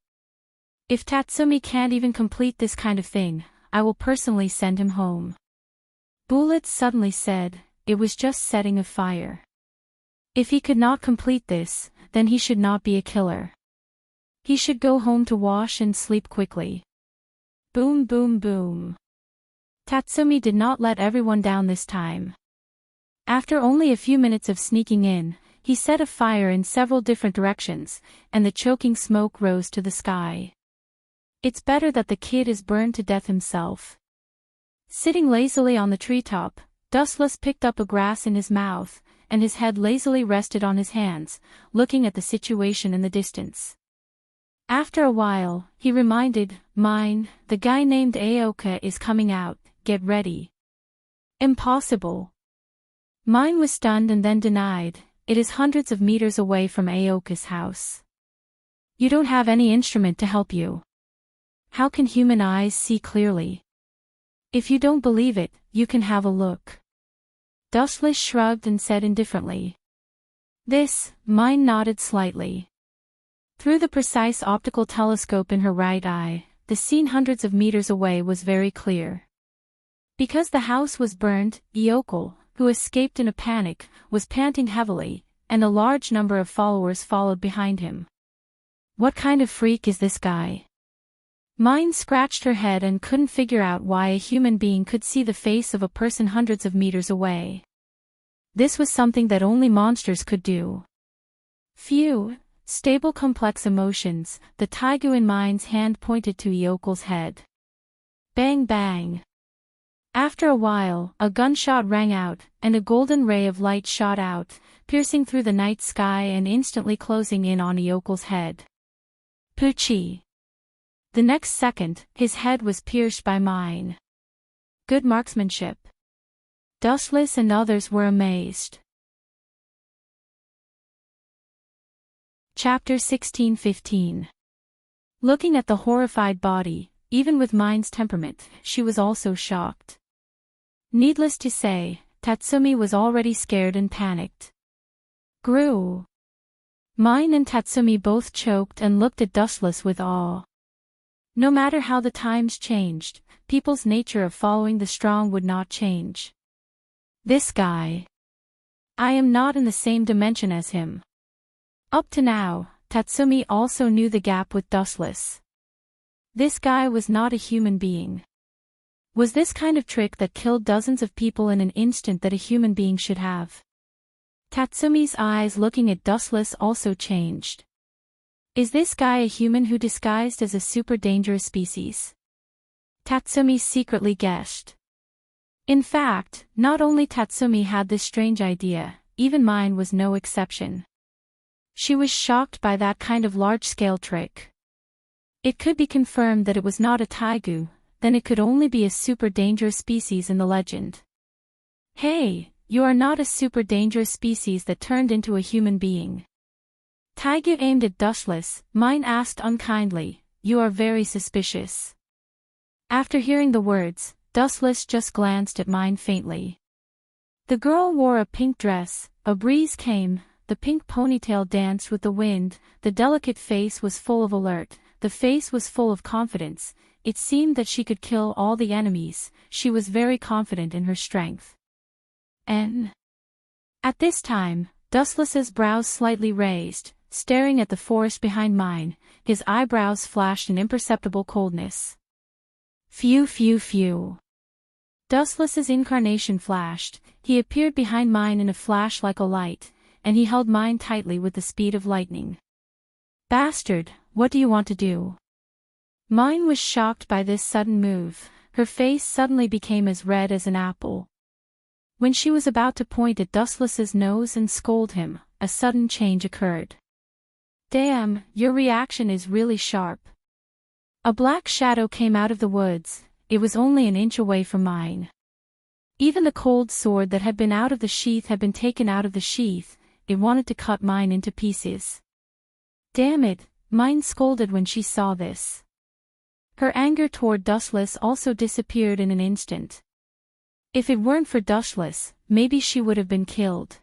"If Tatsumi can't even complete this kind of thing, I will personally send him home." Bullets suddenly said, "It was just setting a fire. If he could not complete this, then he should not be a killer. He should go home to wash and sleep quickly." Boom boom boom. Tatsumi did not let everyone down this time. After only a few minutes of sneaking in, he set a fire in several different directions, and the choking smoke rose to the sky. It's better that the kid is burned to death himself. Sitting lazily on the treetop, Dustless picked up a grass in his mouth, and his head lazily rested on his hands, looking at the situation in the distance. After a while, he reminded Mine, "The guy named Aoka is coming out, get ready." "Impossible." Mine was stunned and then denied, "It is hundreds of meters away from Aoka's house. You don't have any instrument to help you. How can human eyes see clearly? If you don't believe it, you can have a look." Dustless shrugged and said indifferently. Mine nodded slightly. Through the precise optical telescope in her right eye, the scene hundreds of meters away was very clear. Because the house was burned, Yoko, who escaped in a panic, was panting heavily, and a large number of followers followed behind him. What kind of freak is this guy? Mind scratched her head and couldn't figure out why a human being could see the face of a person hundreds of meters away. This was something that only monsters could do. Phew. Stable complex emotions, the Taigu in Mind's hand pointed to Yokel's head. Bang bang. After a while, a gunshot rang out, and a golden ray of light shot out, piercing through the night sky and instantly closing in on Yokel's head. Poochie. The next second, his head was pierced by mine. Good marksmanship. Dustless and others were amazed. Chapter 16:15. Looking at the horrified body, even with Mind's temperament, she was also shocked. Needless to say, Tatsumi was already scared and panicked. Grew. Mind and Tatsumi both choked and looked at Dustless with awe. No matter how the times changed, people's nature of following the strong would not change. This guy. I am not in the same dimension as him. Up to now, Tatsumi also knew the gap with Dustless. This guy was not a human being. Was this kind of trick that killed dozens of people in an instant that a human being should have? Tatsumi's eyes looking at Dustless also changed. Is this guy a human who disguised as a super dangerous species? Tatsumi secretly guessed. In fact, not only Tatsumi had this strange idea, even Mind was no exception. She was shocked by that kind of large-scale trick. It could be confirmed that it was not a Taigu, then it could only be a super dangerous species in the legend. Hey, you are not a super dangerous species that turned into a human being. Taigu aimed at Dustless. Mind asked unkindly, you are very suspicious. After hearing the words, Dustless just glanced at Mind faintly. The girl wore a pink dress, a breeze came, the pink ponytail danced with the wind, the delicate face was full of alert, the face was full of confidence, it seemed that she could kill all the enemies, she was very confident in her strength. At this time, Dustless's brows slightly raised, staring at the forest behind Mine, his eyebrows flashed an imperceptible coldness. Phew phew phew. Dustless's incarnation flashed, he appeared behind Mine in a flash like a light, and he held Mine tightly with the speed of lightning. Bastard, what do you want to do? Mine was shocked by this sudden move, her face suddenly became as red as an apple. When she was about to point at Dustless's nose and scold him, a sudden change occurred. Damn, your reaction is really sharp. A black shadow came out of the woods, it was only an inch away from Mine. Even the cold sword that had been out of the sheath had been taken out of the sheath, it wanted to cut Mine into pieces. Damn it, Mine scolded when she saw this. Her anger toward Dustless also disappeared in an instant. If it weren't for Dustless, maybe she would have been killed.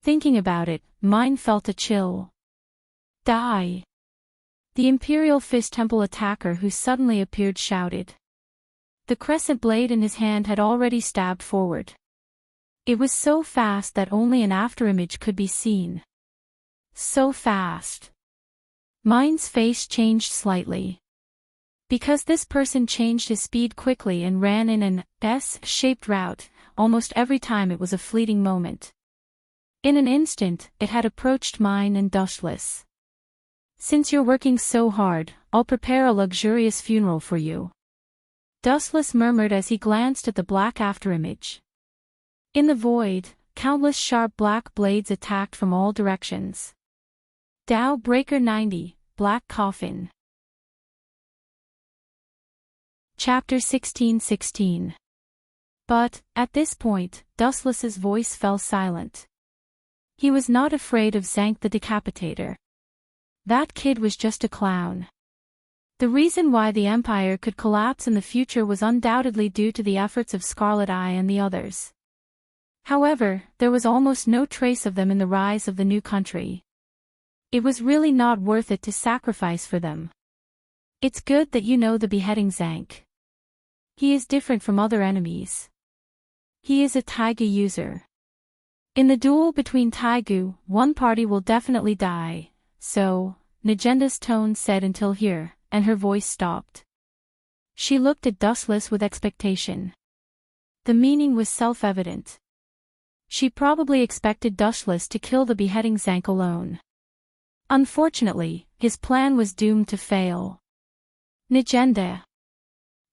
Thinking about it, Mine felt a chill. Die! The Imperial Fist Temple attacker who suddenly appeared shouted. The crescent blade in his hand had already stabbed forward. It was so fast that only an afterimage could be seen. So fast. Mine's face changed slightly. Because this person changed his speed quickly and ran in an S-shaped route, almost every time it was a fleeting moment. In an instant, it had approached Mine and Dustless. Since you're working so hard, I'll prepare a luxurious funeral for you. Dustless murmured as he glanced at the black afterimage. In the void, countless sharp black blades attacked from all directions. Dow Breaker 90, Black Coffin. Chapter 16:16. But, at this point, Dustless's voice fell silent. He was not afraid of Zank the Decapitator. That kid was just a clown. The reason why the Empire could collapse in the future was undoubtedly due to the efforts of Scarlet Eye and the others. However, there was almost no trace of them in the rise of the new country. It was really not worth it to sacrifice for them. It's good that you know the beheading Zank. He is different from other enemies. He is a Taigu user. In the duel between Taigu, one party will definitely die, so, Nagenda's tone said until here, and her voice stopped. She looked at Dustless with expectation. The meaning was self-evident. She probably expected Dustless to kill the beheading Zank alone. Unfortunately, his plan was doomed to fail. Nagenda.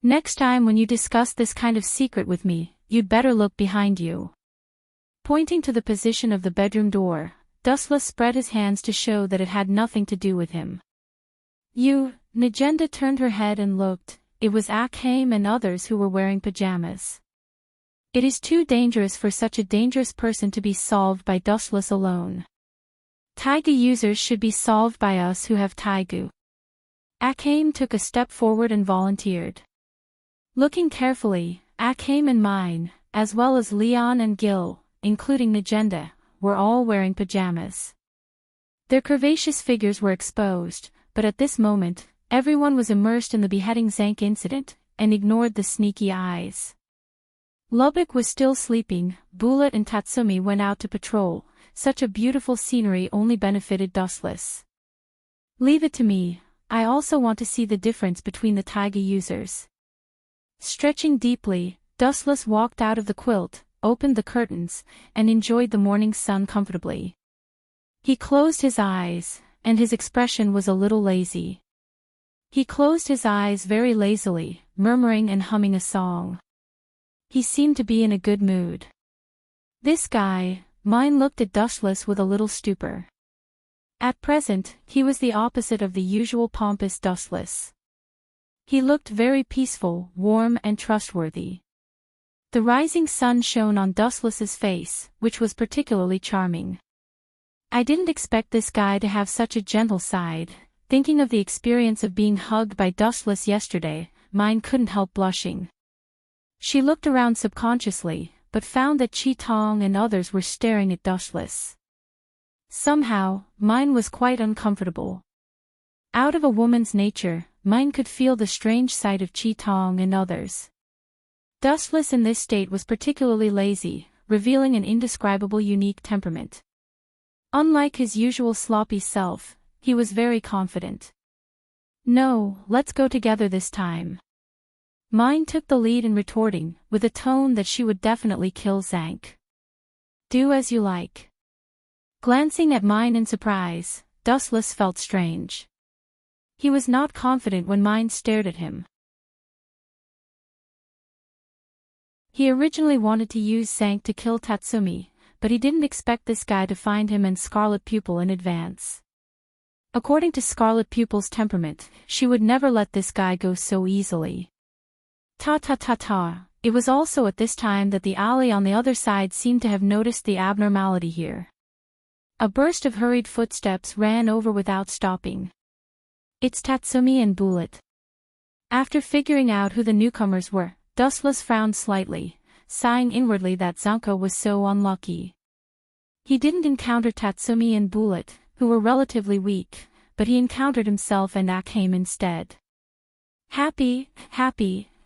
Next time when you discuss this kind of secret with me, you'd better look behind you. Pointing to the position of the bedroom door, Dustless spread his hands to show that it had nothing to do with him. Nagenda turned her head and looked. It was Akhaim and others who were wearing pajamas. It is too dangerous for such a dangerous person to be solved by Dustless alone. Taiga users should be solved by us who have Taigu. Akhaim took a step forward and volunteered. Looking carefully, Akhaim and mine, as well as Leon and Gil, including Nagenda, were all wearing pajamas. Their curvaceous figures were exposed, but at this moment, everyone was immersed in the beheading Zank incident, and ignored the sneaky eyes. Lubbock was still sleeping. Bullet and Tatsumi went out to patrol. Such a beautiful scenery only benefited Dustless. Leave it to me, I also want to see the difference between the Taiga users. Stretching deeply, Dustless walked out of the quilt, opened the curtains, and enjoyed the morning sun comfortably. He closed his eyes, and his expression was a little lazy. He closed his eyes very lazily, murmuring and humming a song. He seemed to be in a good mood. This guy, mine looked at Dustless with a little stupor. At present, he was the opposite of the usual pompous Dustless. He looked very peaceful, warm and trustworthy. The rising sun shone on Dustless's face, which was particularly charming. I didn't expect this guy to have such a gentle side. Thinking of the experience of being hugged by Dustless yesterday, mine couldn't help blushing. She looked around subconsciously, but found that Chi Tong and others were staring at Dustless. Somehow, mine was quite uncomfortable. Out of a woman's nature, mine could feel the strange sight of Chi Tong and others. Dustless in this state was particularly lazy, revealing an indescribable unique temperament. Unlike his usual sloppy self, he was very confident. No, let's go together this time. Mine took the lead in retorting, with a tone that she would definitely kill Zank. Do as you like. Glancing at mine in surprise, Dustless felt strange. He was not confident when mine stared at him. He originally wanted to use Zank to kill Tatsumi, but he didn't expect this guy to find him and Scarlet Pupil in advance. According to Scarlet Pupil's temperament, she would never let this guy go so easily. It was also at this time that the alley on the other side seemed to have noticed the abnormality here. A burst of hurried footsteps ran over without stopping. It's Tatsumi and Bullet. After figuring out who the newcomers were, Dustless frowned slightly, sighing inwardly that Zanko was so unlucky. He didn't encounter Tatsumi and Bullet, who were relatively weak, but he encountered himself and Akhaim instead.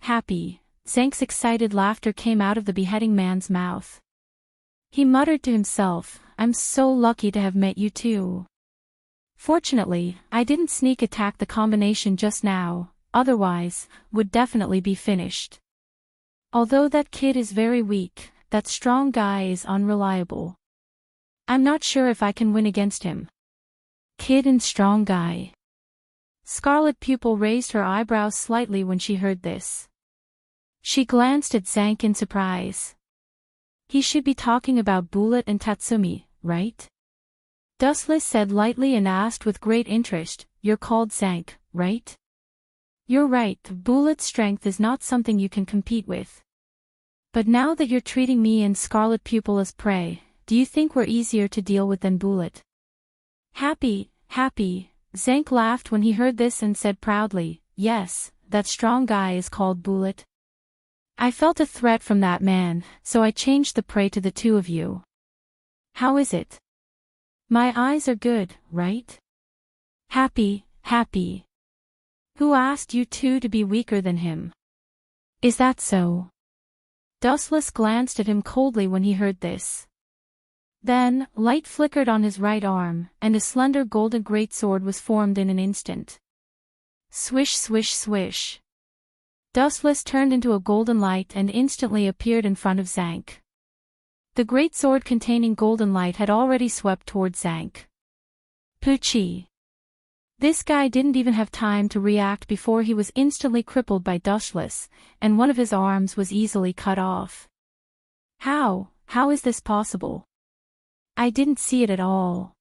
Happy. Zank's excited laughter came out of the beheading man's mouth. He muttered to himself, I'm so lucky to have met you too. Fortunately, I didn't sneak attack the combination just now, otherwise, would definitely be finished. Although that kid is very weak, that strong guy is unreliable. I'm not sure if I can win against him. Kid and strong guy. Scarlet Pupil raised her eyebrows slightly when she heard this. She glanced at Zank in surprise. He should be talking about Bullet and Tatsumi, right? Dustless said lightly and asked with great interest, You're called Zank, right? You're right, Bullet's strength is not something you can compete with. But now that you're treating me and Scarlet Pupil as prey, do you think we're easier to deal with than Bullet? Happy. Zank laughed when he heard this and said proudly, Yes, that strong guy is called Bullet. I felt a threat from that man, so I changed the prey to the two of you. How is it? My eyes are good, right? Happy. Who asked you two to be weaker than him? Is that so? Dustless glanced at him coldly when he heard this. Then, light flickered on his right arm, and a slender golden greatsword was formed in an instant. Swish swish swish. Dustless turned into a golden light and instantly appeared in front of Zank. The greatsword containing golden light had already swept towards Zank. Poochie. This guy didn't even have time to react before he was instantly crippled by Dustless, and one of his arms was easily cut off. How is this possible? I didn't see it at all.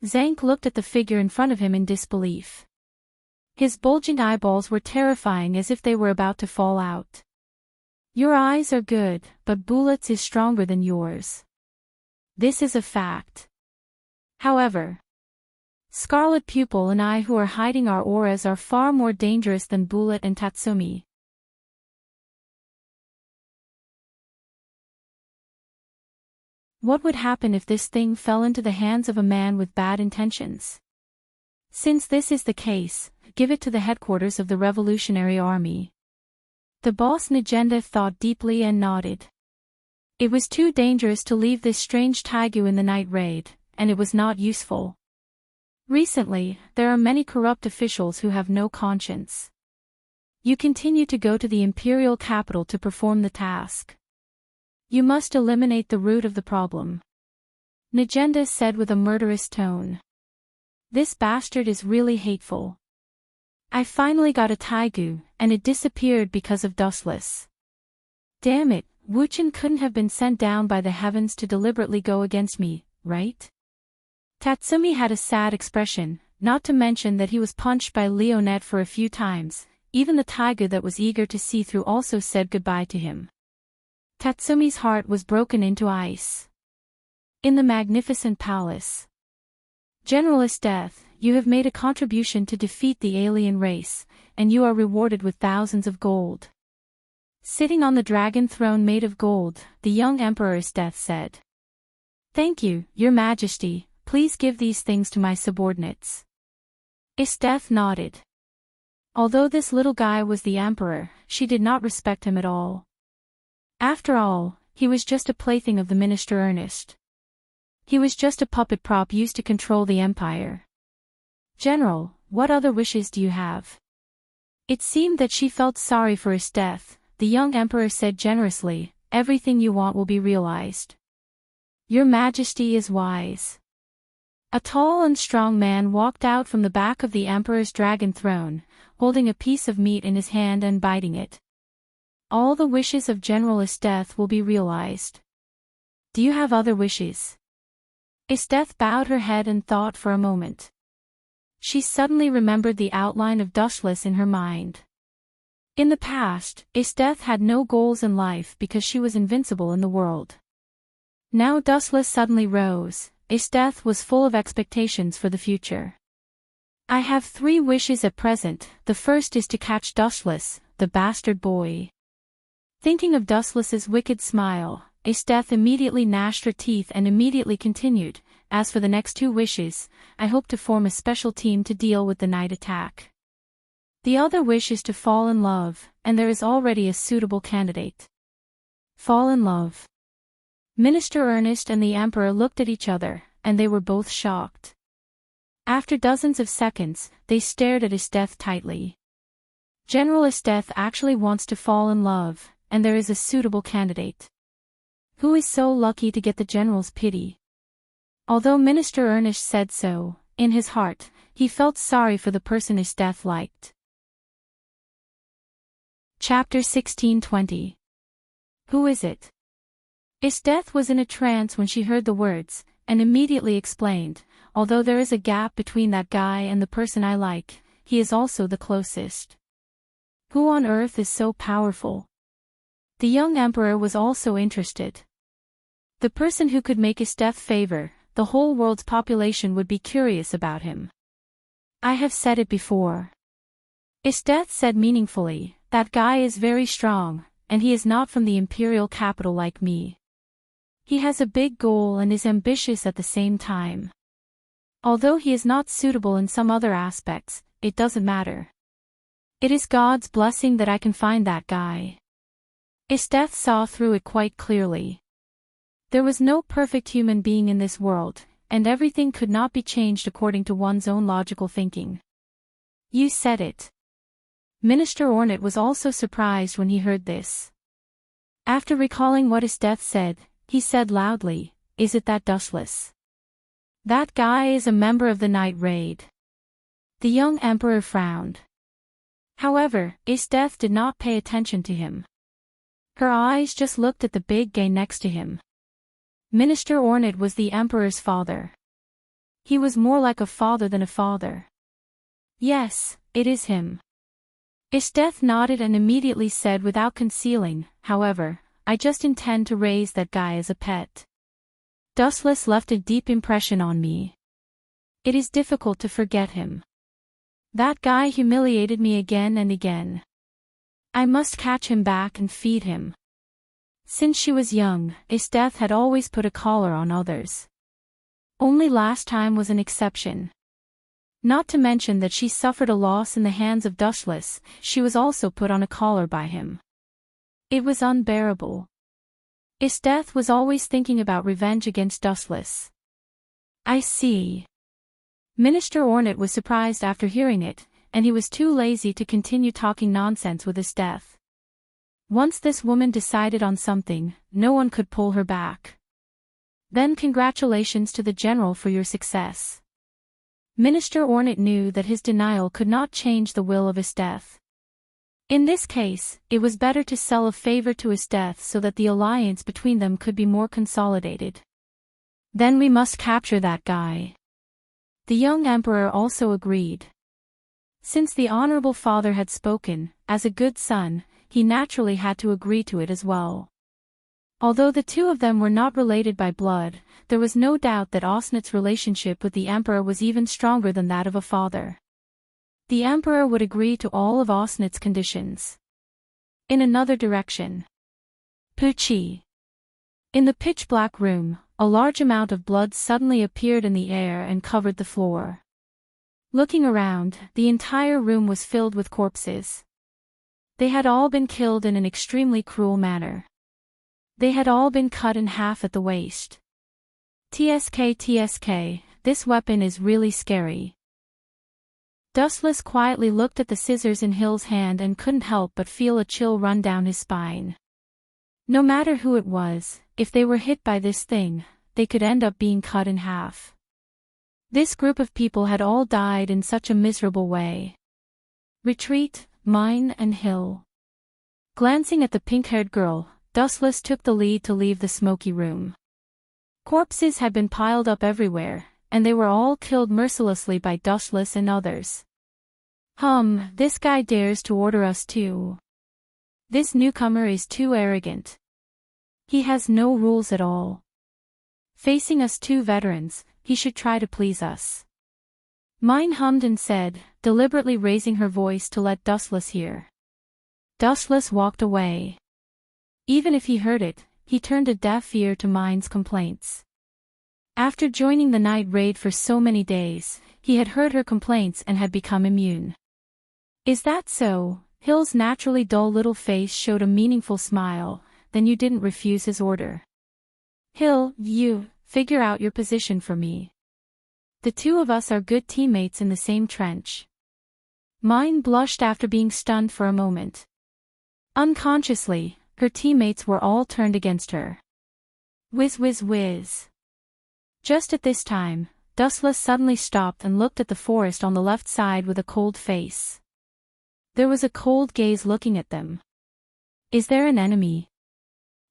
Zank looked at the figure in front of him in disbelief. His bulging eyeballs were terrifying, as if they were about to fall out. Your eyes are good, but bullets is stronger than yours. This is a fact. However, Scarlet Pupil and I, who are hiding our auras, are far more dangerous than Bullet and Tatsumi. What would happen if this thing fell into the hands of a man with bad intentions? Since this is the case, give it to the headquarters of the Revolutionary Army. The boss Najenda thought deeply and nodded. It was too dangerous to leave this strange Taigu in the night raid, and it was not useful. Recently, there are many corrupt officials who have no conscience. You continue to go to the imperial capital to perform the task. You must eliminate the root of the problem. Najenda said with a murderous tone. This bastard is really hateful. I finally got a Taigu, and it disappeared because of Dustless. Damn it, Wuchen couldn't have been sent down by the heavens to deliberately go against me, right? Tatsumi had a sad expression, not to mention that he was punched by Leonette for a few times. Even the Taigu that was eager to see through also said goodbye to him. Tatsumi's heart was broken into ice. In the magnificent palace. General Death, you have made a contribution to defeat the alien race, and you are rewarded with thousands of gold. Sitting on the dragon throne made of gold, the young Emperor Death said. Thank you, Your Majesty, please give these things to my subordinates. Death nodded. Although this little guy was the Emperor, she did not respect him at all. After all, he was just a plaything of the Minister Ernest. He was just a puppet prop used to control the empire. General, what other wishes do you have? It seemed that she felt sorry for his death. The young emperor said generously, everything you want will be realized. Your Majesty is wise. A tall and strong man walked out from the back of the emperor's dragon throne, holding a piece of meat in his hand and biting it. All the wishes of General Esteth will be realized. Do you have other wishes? Esteth bowed her head and thought for a moment. She suddenly remembered the outline of Dustless in her mind. In the past, Esteth had no goals in life because she was invincible in the world. Now Dustless suddenly rose. Esteth was full of expectations for the future. I have 3 wishes at present. The first is to catch Dustless, the bastard boy. Thinking of Dustless's wicked smile, Esteth immediately gnashed her teeth and immediately continued, as for the next 2 wishes, I hope to form a special team to deal with the night attack. The other wish is to fall in love, and there is already a suitable candidate. Fall in love. Minister Ernest and the Emperor looked at each other, and they were both shocked. After dozens of seconds, they stared at Esteth tightly. General Esteth actually wants to fall in love, and there is a suitable candidate. Who is so lucky to get the general's pity? Although Minister Ernest said so, in his heart, he felt sorry for the person Esteth liked. Chapter 1620. Who is it? Esteth was in a trance when she heard the words, and immediately explained, although there is a gap between that guy and the person I like, he is also the closest. Who on earth is so powerful? The young emperor was also interested. The person who could make Esteth favor, the whole world's population would be curious about him. I have said it before. Esteth said meaningfully, that guy is very strong, and he is not from the imperial capital like me. He has a big goal and is ambitious at the same time. Although he is not suitable in some other aspects, it doesn't matter. It is God's blessing that I can find that guy. Esteth saw through it quite clearly. There was no perfect human being in this world, and everything could not be changed according to one's own logical thinking. You said it. Minister Ornate was also surprised when he heard this. After recalling what his death said, he said loudly, "Is it that dustless? That guy is a member of the night raid." The young emperor frowned. However, Death did not pay attention to him. Her eyes just looked at the big guy next to him. Minister Ornate was the emperor's father. He was more like a father than a father. Yes, it is him. Death nodded and immediately said without concealing, "However, I just intend to raise that guy as a pet. Dustless left a deep impression on me. It is difficult to forget him. That guy humiliated me again and again. I must catch him back and feed him." Since she was young, Death had always put a collar on others. Only last time was an exception. Not to mention that she suffered a loss in the hands of Dustless, she was also put on a collar by him. It was unbearable. Death was always thinking about revenge against Dustless. I see. Minister Ornate was surprised after hearing it, and he was too lazy to continue talking nonsense with Death. Once this woman decided on something, no one could pull her back. Then congratulations to the general for your success. Minister Ornate knew that his denial could not change the will of Death. In this case, it was better to sell a favor to Death so that the alliance between them could be more consolidated. Then we must capture that guy. The young emperor also agreed. Since the honorable father had spoken, as a good son, he naturally had to agree to it as well. Although the two of them were not related by blood, there was no doubt that Osnate's relationship with the emperor was even stronger than that of a father. The emperor would agree to all of Osnate's conditions. In another direction. Pucci. In the pitch-black room, a large amount of blood suddenly appeared in the air and covered the floor. Looking around, the entire room was filled with corpses. They had all been killed in an extremely cruel manner. They had all been cut in half at the waist. TSK, this weapon is really scary. Dustless quietly looked at the scissors in Hill's hand and couldn't help but feel a chill run down his spine. No matter who it was, if they were hit by this thing, they could end up being cut in half. This group of people had all died in such a miserable way. Retreat, Mine and Hill. Glancing at the pink-haired girl, Dustless took the lead to leave the smoky room. Corpses had been piled up everywhere, and they were all killed mercilessly by Dustless and others. This guy dares to order us too. This newcomer is too arrogant. He has no rules at all. Facing us two veterans, he should try to please us. Mine hummed and said, deliberately raising her voice to let Dustless hear. Dustless walked away. Even if he heard it, he turned a deaf ear to Mine's complaints. After joining the night raid for so many days, he had heard her complaints and had become immune. Is that so? Hill's naturally dull little face showed a meaningful smile. Then you didn't refuse his order. Hill, you, figure out your position for me. The two of us are good teammates in the same trench. Mine blushed after being stunned for a moment. Unconsciously, her teammates were all turned against her. Whiz whiz whiz. Just at this time, Dustless suddenly stopped and looked at the forest on the left side with a cold face. There was a cold gaze looking at them. Is there an enemy?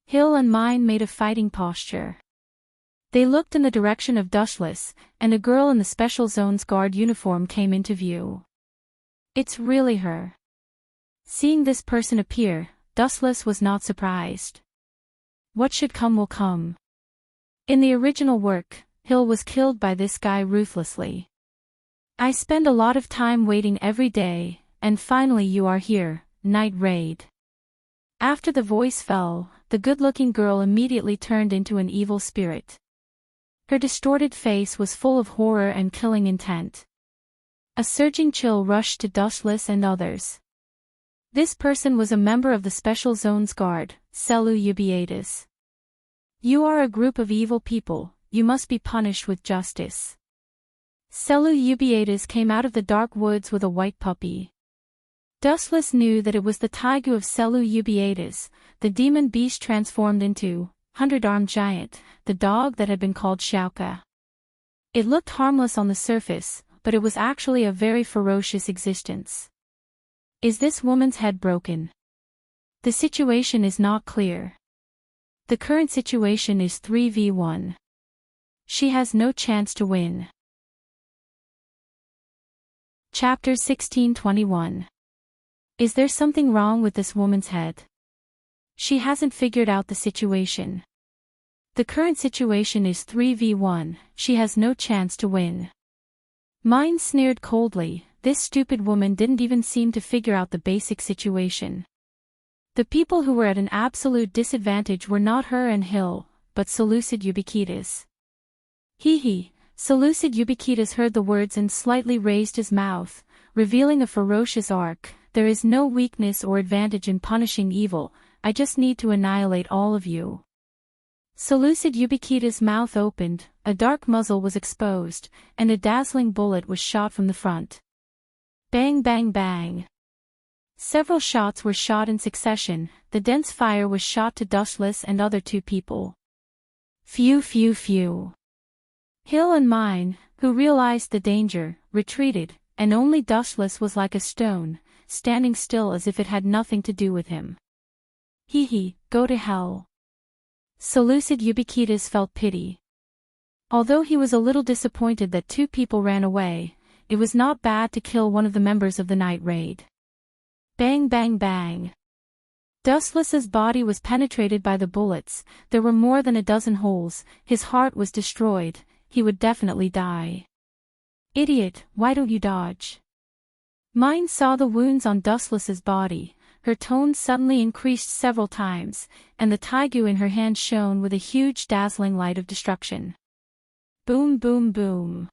Hill and Mine made a fighting posture. They looked in the direction of Dustless, and a girl in the Special Zones Guard uniform came into view. It's really her. Seeing this person appear, Dustless was not surprised. What should come will come. In the original work, Hill was killed by this guy ruthlessly. I spend a lot of time waiting every day, and finally you are here, Night Raid. After the voice fell, the good-looking girl immediately turned into an evil spirit. Her distorted face was full of horror and killing intent. A surging chill rushed to Dustless and others. This person was a member of the Special Zones Guard, Selu Ubiatus. You are a group of evil people, you must be punished with justice. Seleubiates came out of the dark woods with a white puppy. Dustless knew that it was the Taigu of Seleubiates, the demon beast transformed into, 100-armed giant, the dog that had been called Shauka. It looked harmless on the surface, but it was actually a very ferocious existence. Is this woman's head broken? The situation is not clear. The current situation is 3v1. She has no chance to win. Chapter 1621. Is there something wrong with this woman's head? She hasn't figured out the situation. The current situation is 3v1, she has no chance to win. Mind sneered coldly, this stupid woman didn't even seem to figure out the basic situation. The people who were at an absolute disadvantage were not her and Hill, but Seleucides. Hee. Seleucides heard the words and slightly raised his mouth, revealing a ferocious arc. There is no weakness or advantage in punishing evil, I just need to annihilate all of you. Seleucides' mouth opened, a dark muzzle was exposed, and a dazzling bullet was shot from the front. Bang bang bang. Several shots were shot in succession, the dense fire was shot to Dustless and other two people. Phew. Hill and Mine, who realized the danger, retreated, and only Dustless was like a stone, standing still as if it had nothing to do with him. Hee, go to hell. Seleucides felt pity. Although he was a little disappointed that two people ran away, it was not bad to kill one of the members of the night raid. Bang bang bang. Dustless's body was penetrated by the bullets, there were more than a dozen holes, his heart was destroyed, he would definitely die. Idiot, why don't you dodge? Mine saw the wounds on Dustless's body, her tone suddenly increased several times, and the Taigu in her hand shone with a huge dazzling light of destruction. Boom boom boom.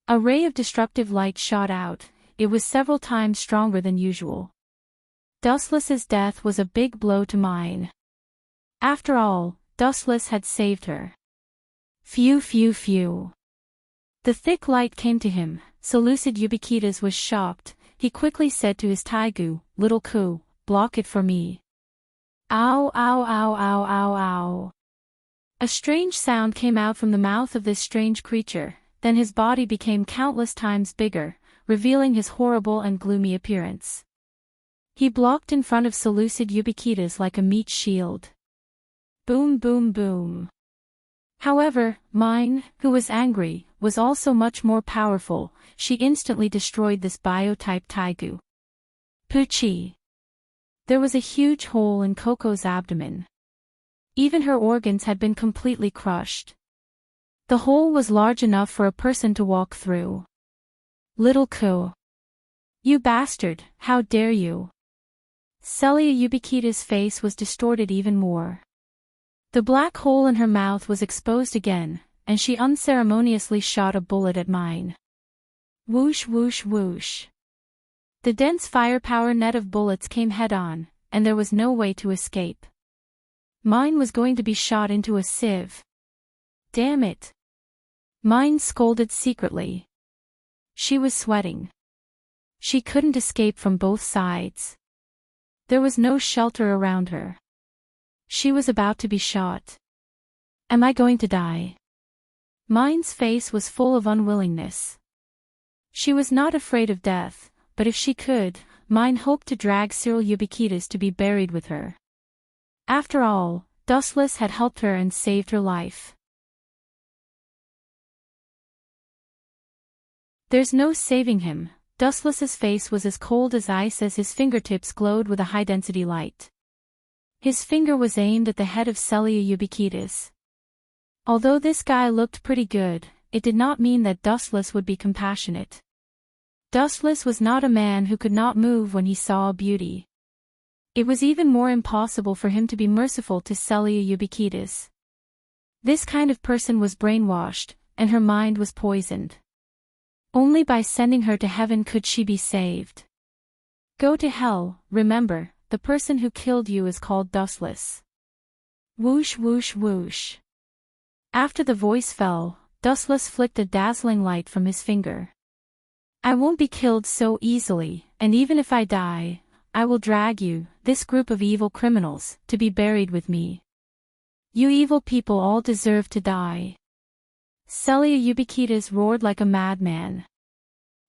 A ray of destructive light shot out, it was several times stronger than usual. Dustless's death was a big blow to Mine. After all, Dustless had saved her. Phew. The thick light came to him, Seleucides was shocked, he quickly said to his Taigu, little Ku, block it for me. Ow. A strange sound came out from the mouth of this strange creature, then his body became countless times bigger, revealing his horrible and gloomy appearance. He blocked in front of Seleucides like a meat shield. Boom boom boom. However, Mine, who was angry, was also much more powerful, she instantly destroyed this biotype Taigu. Poochie. There was a huge hole in Coco's abdomen. Even her organs had been completely crushed. The hole was large enough for a person to walk through. Little Ku. You bastard, how dare you? Seleucides' face was distorted even more. The black hole in her mouth was exposed again, and she unceremoniously shot a bullet at Mine. Whoosh. The dense firepower net of bullets came head-on, and there was no way to escape. Mine was going to be shot into a sieve. Damn it. Mine scolded secretly. She was sweating. She couldn't escape from both sides. There was no shelter around her. She was about to be shot. Am I going to die? Mine's face was full of unwillingness. She was not afraid of death, but if she could, Mine hoped to drag Seleucides to be buried with her. After all, Dustless had helped her and saved her life. There's no saving him. Dustless's face was as cold as ice as his fingertips glowed with a high-density light. His finger was aimed at the head of Seleucides. Although this guy looked pretty good, it did not mean that Dustless would be compassionate. Dustless was not a man who could not move when he saw a beauty. It was even more impossible for him to be merciful to Seleucides. This kind of person was brainwashed, and her mind was poisoned. Only by sending her to heaven could she be saved. Go to hell, remember, the person who killed you is called Dustless. Whoosh whoosh whoosh. After the voice fell, Dustless flicked a dazzling light from his finger. I won't be killed so easily, and even if I die, I will drag you, this group of evil criminals, to be buried with me. You evil people all deserve to die. Seleubikitas roared like a madman.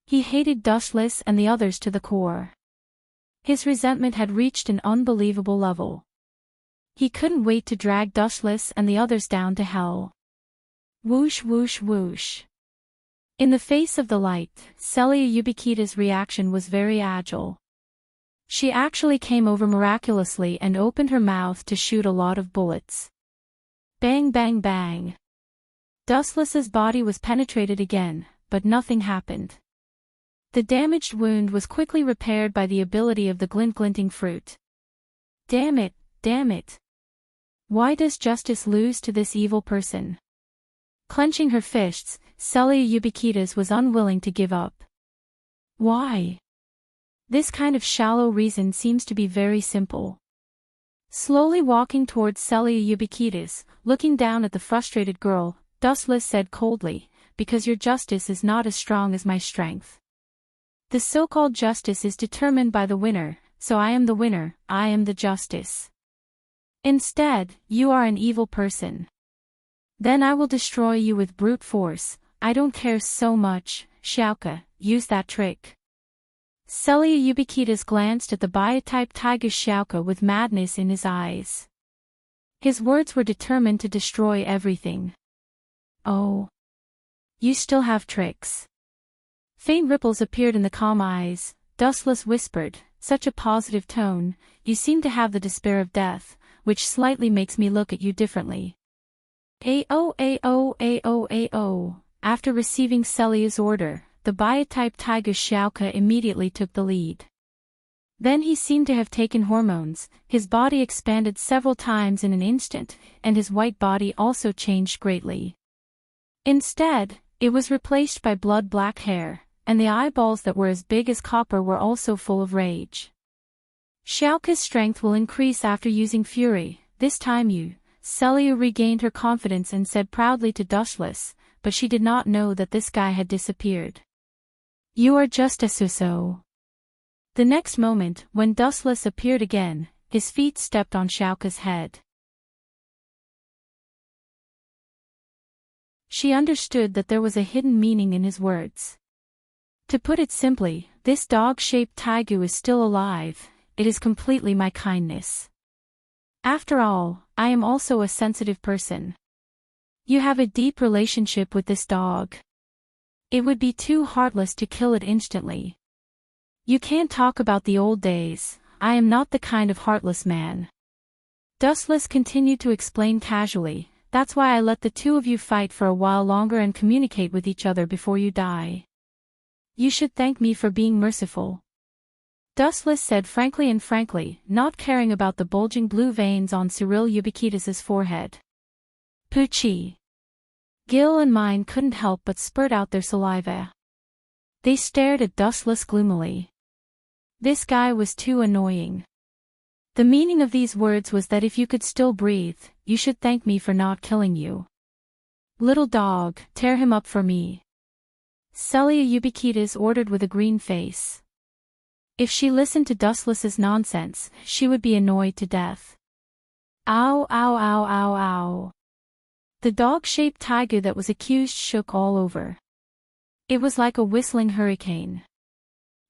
He hated Dustless and the others to the core. His resentment had reached an unbelievable level. He couldn't wait to drag Dustless and the others down to hell. Whoosh whoosh whoosh. In the face of the light, Seleubikitas' reaction was very agile. She actually came over miraculously and opened her mouth to shoot a lot of bullets. Bang bang bang. Dustless's body was penetrated again, but nothing happened. The damaged wound was quickly repaired by the ability of the glinting fruit. Damn it, damn it. Why does justice lose to this evil person? Clenching her fists, Seleubikitas was unwilling to give up. Why? This kind of shallow reason seems to be very simple. Slowly walking towards Seleubikitas, looking down at the frustrated girl, Dustless said coldly, because your justice is not as strong as my strength. The so-called justice is determined by the winner, so I am the winner, I am the justice. Instead, you are an evil person. Then I will destroy you with brute force. I don't care so much, Xiaoka, use that trick. Seleubikitas glanced at the biotype tiger Xiaoka with madness in his eyes. His words were determined to destroy everything. Oh. You still have tricks. Faint ripples appeared in the calm eyes. Dustless whispered, such a positive tone, you seem to have the despair of death, which slightly makes me look at you differently. Ao. After receiving Celia's order, the biotype tiger Xiaoka immediately took the lead. Then he seemed to have taken hormones, his body expanded several times in an instant, and his white body also changed greatly. Instead, it was replaced by blood-black hair, and the eyeballs that were as big as copper were also full of rage. Xiaoka's strength will increase after using fury, this time you. Celia regained her confidence and said proudly to Dustless, but she did not know that this guy had disappeared. You are just a so. The next moment, when Dustless appeared again, his feet stepped on Xiaoka's head. She understood that there was a hidden meaning in his words. To put it simply, this dog-shaped taigu is still alive, it is completely my kindness. After all, I am also a sensitive person. You have a deep relationship with this dog. It would be too heartless to kill it instantly. You can't talk about the old days, I am not the kind of heartless man. Dustless continued to explain casually, that's why I let the two of you fight for a while longer and communicate with each other before you die. You should thank me for being merciful. Dustless said frankly, not caring about the bulging blue veins on Seleubikitas' forehead. Poochie. Gil and Mine couldn't help but spurt out their saliva. They stared at Dustless gloomily. This guy was too annoying. The meaning of these words was that if you could still breathe, you should thank me for not killing you. Little dog, tear him up for me. Seleubikitas ordered with a green face. If she listened to Dustless's nonsense, she would be annoyed to death. Ow. The dog-shaped tiger that was accused shook all over. It was like a whistling hurricane.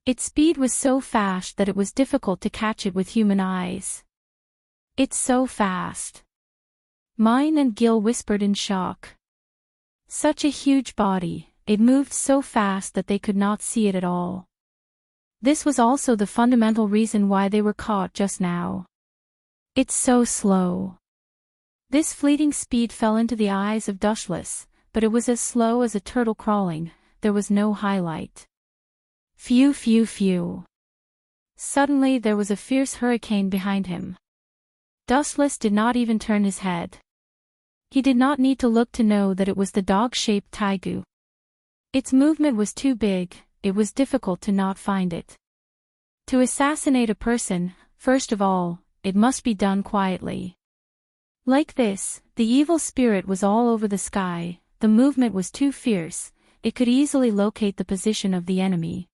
Its speed was so fast that it was difficult to catch it with human eyes. It's so fast. Mine and Gil whispered in shock. Such a huge body, it moved so fast that they could not see it at all. This was also the fundamental reason why they were caught just now. It's so slow. This fleeting speed fell into the eyes of Dustless, but it was as slow as a turtle crawling, there was no highlight. Phew. Suddenly there was a fierce hurricane behind him. Dustless did not even turn his head. He did not need to look to know that it was the dog-shaped taigu. Its movement was too big, it was difficult to not find it. To assassinate a person, first of all, it must be done quietly. Like this, the evil spirit was all over the sky, the movement was too fierce, it could easily locate the position of the enemy.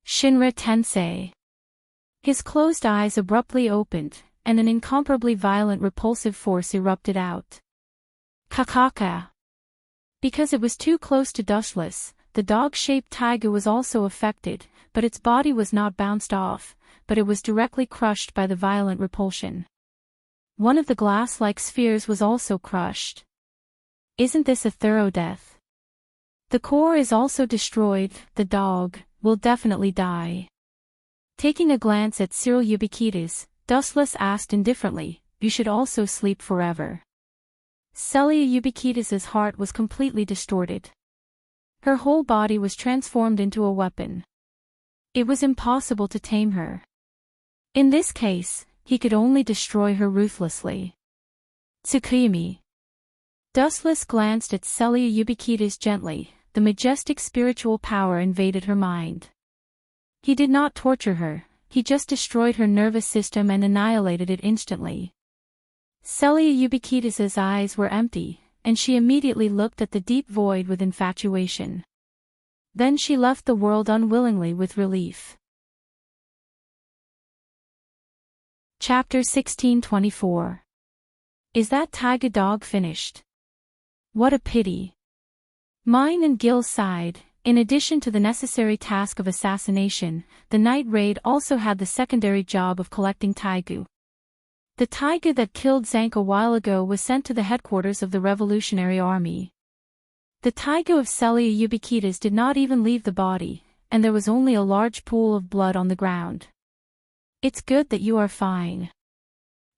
Shinra Tensei. His closed eyes abruptly opened, and an incomparably violent repulsive force erupted out. Kakaka. Because it was too close to Dushless, the dog-shaped taiga was also affected, but its body was not bounced off, but it was directly crushed by the violent repulsion. One of the glass-like spheres was also crushed. Isn't this a thorough death? The core is also destroyed, the dog will definitely die. Taking a glance at Cyril Ubiquitas, Dustless asked indifferently, you should also sleep forever. Celia Ubiquitas's heart was completely distorted. Her whole body was transformed into a weapon. It was impossible to tame her. In this case, he could only destroy her ruthlessly. Tsukimi. Dustless glanced at Celia Ubiquitas gently, the majestic spiritual power invaded her mind. He did not torture her, he just destroyed her nervous system and annihilated it instantly. Celia Ubiquitas's eyes were empty, and she immediately looked at the deep void with infatuation. Then she left the world unwillingly with relief. Chapter 1624. Is that taiga dog finished? What a pity. Mine and Gil sighed. In addition to the necessary task of assassination, the night raid also had the secondary job of collecting taiga. The taiga that killed Zank a while ago was sent to the headquarters of the Revolutionary Army. The taiga of Celia Ubiquitas did not even leave the body, and there was only a large pool of blood on the ground. It's good that you are fine.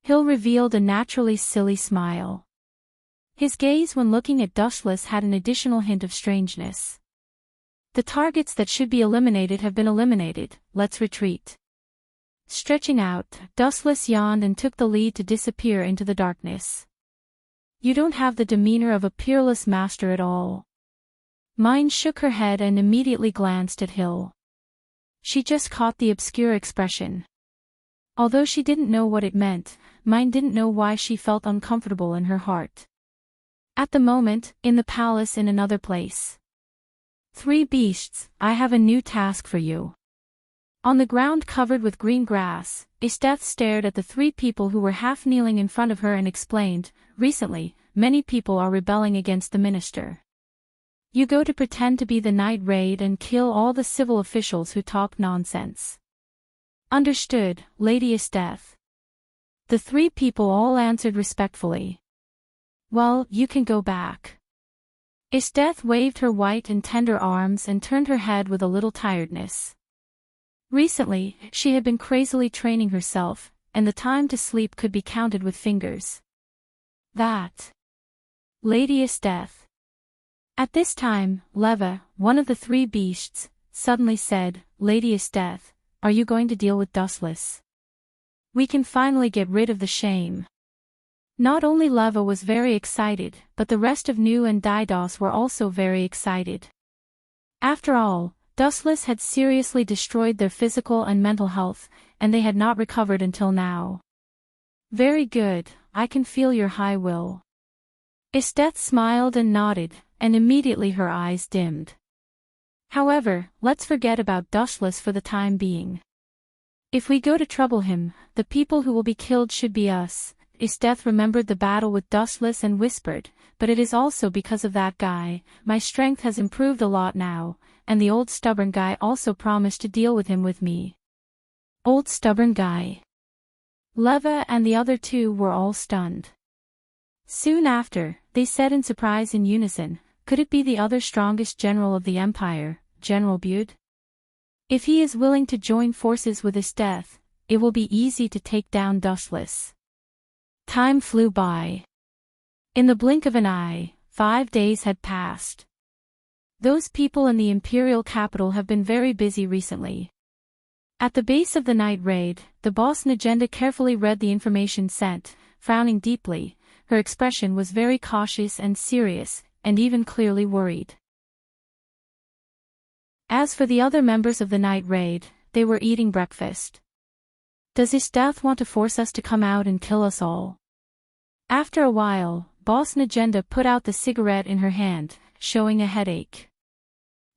Hill revealed a naturally silly smile. His gaze when looking at Dushless had an additional hint of strangeness. The targets that should be eliminated have been eliminated, let's retreat. Stretching out, Dustless yawned and took the lead to disappear into the darkness. You don't have the demeanor of a peerless master at all. Mine shook her head and immediately glanced at Hill. She just caught the obscure expression. Although she didn't know what it meant, Mine didn't know why she felt uncomfortable in her heart. At the moment, in the palace in another place. Three beasts, I have a new task for you. On the ground covered with green grass, Isteth stared at the three people who were half kneeling in front of her and explained, recently, many people are rebelling against the minister. You go to pretend to be the night raid and kill all the civil officials who talk nonsense. Understood, Lady Isteth. The three people all answered respectfully. Well, you can go back. Isteth waved her white and tender arms and turned her head with a little tiredness. Recently, she had been crazily training herself, and the time to sleep could be counted with fingers. That. Lady Isteth. At this time, Leva, one of the three beasts, suddenly said, Lady Isteth, are you going to deal with Dustless? We can finally get rid of the shame. Not only Leva was very excited, but the rest of Nu and Didos were also very excited. After all, Dustless had seriously destroyed their physical and mental health, and they had not recovered until now. Very good, I can feel your high will. Isteth smiled and nodded, and immediately her eyes dimmed. However, let's forget about Dustless for the time being. If we go to trouble him, the people who will be killed should be us. Isteth remembered the battle with Dustless and whispered, but it is also because of that guy, my strength has improved a lot now, and the old stubborn guy also promised to deal with him with me. Old stubborn guy. Leva and the other two were all stunned. Soon after, they said in surprise in unison, could it be the other strongest general of the empire, General Bud? If he is willing to join forces with Isteth, it will be easy to take down Dustless. Time flew by. In the blink of an eye, 5 days had passed. Those people in the imperial capital have been very busy recently. At the base of the night raid, the boss Najenda carefully read the information sent, frowning deeply. Her expression was very cautious and serious, and even clearly worried. As for the other members of the night raid, they were eating breakfast. Does Isteth want to force us to come out and kill us all? After a while, Boss Najenda put out the cigarette in her hand, showing a headache.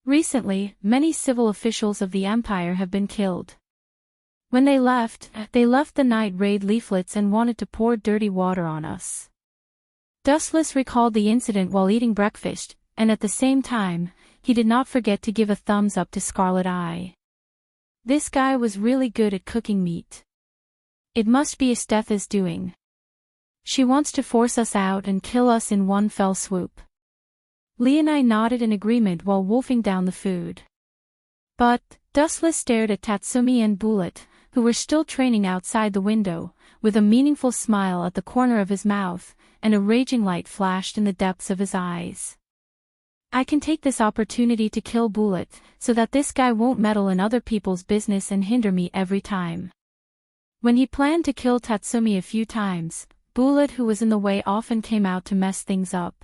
Recently, many civil officials of the empire have been killed. When they left the night raid leaflets and wanted to pour dirty water on us. Dustless recalled the incident while eating breakfast, and at the same time, he did not forget to give a thumbs up to Scarlet Eye. This guy was really good at cooking meat. It must be Estetha's doing. She wants to force us out and kill us in one fell swoop. Leonai nodded in agreement while wolfing down the food. But, Dustless stared at Tatsumi and Bullet, who were still training outside the window, with a meaningful smile at the corner of his mouth, and a raging light flashed in the depths of his eyes. I can take this opportunity to kill Bullet, so that this guy won't meddle in other people's business and hinder me every time. When he planned to kill Tatsumi a few times, Bullet, who was in the way, often came out to mess things up.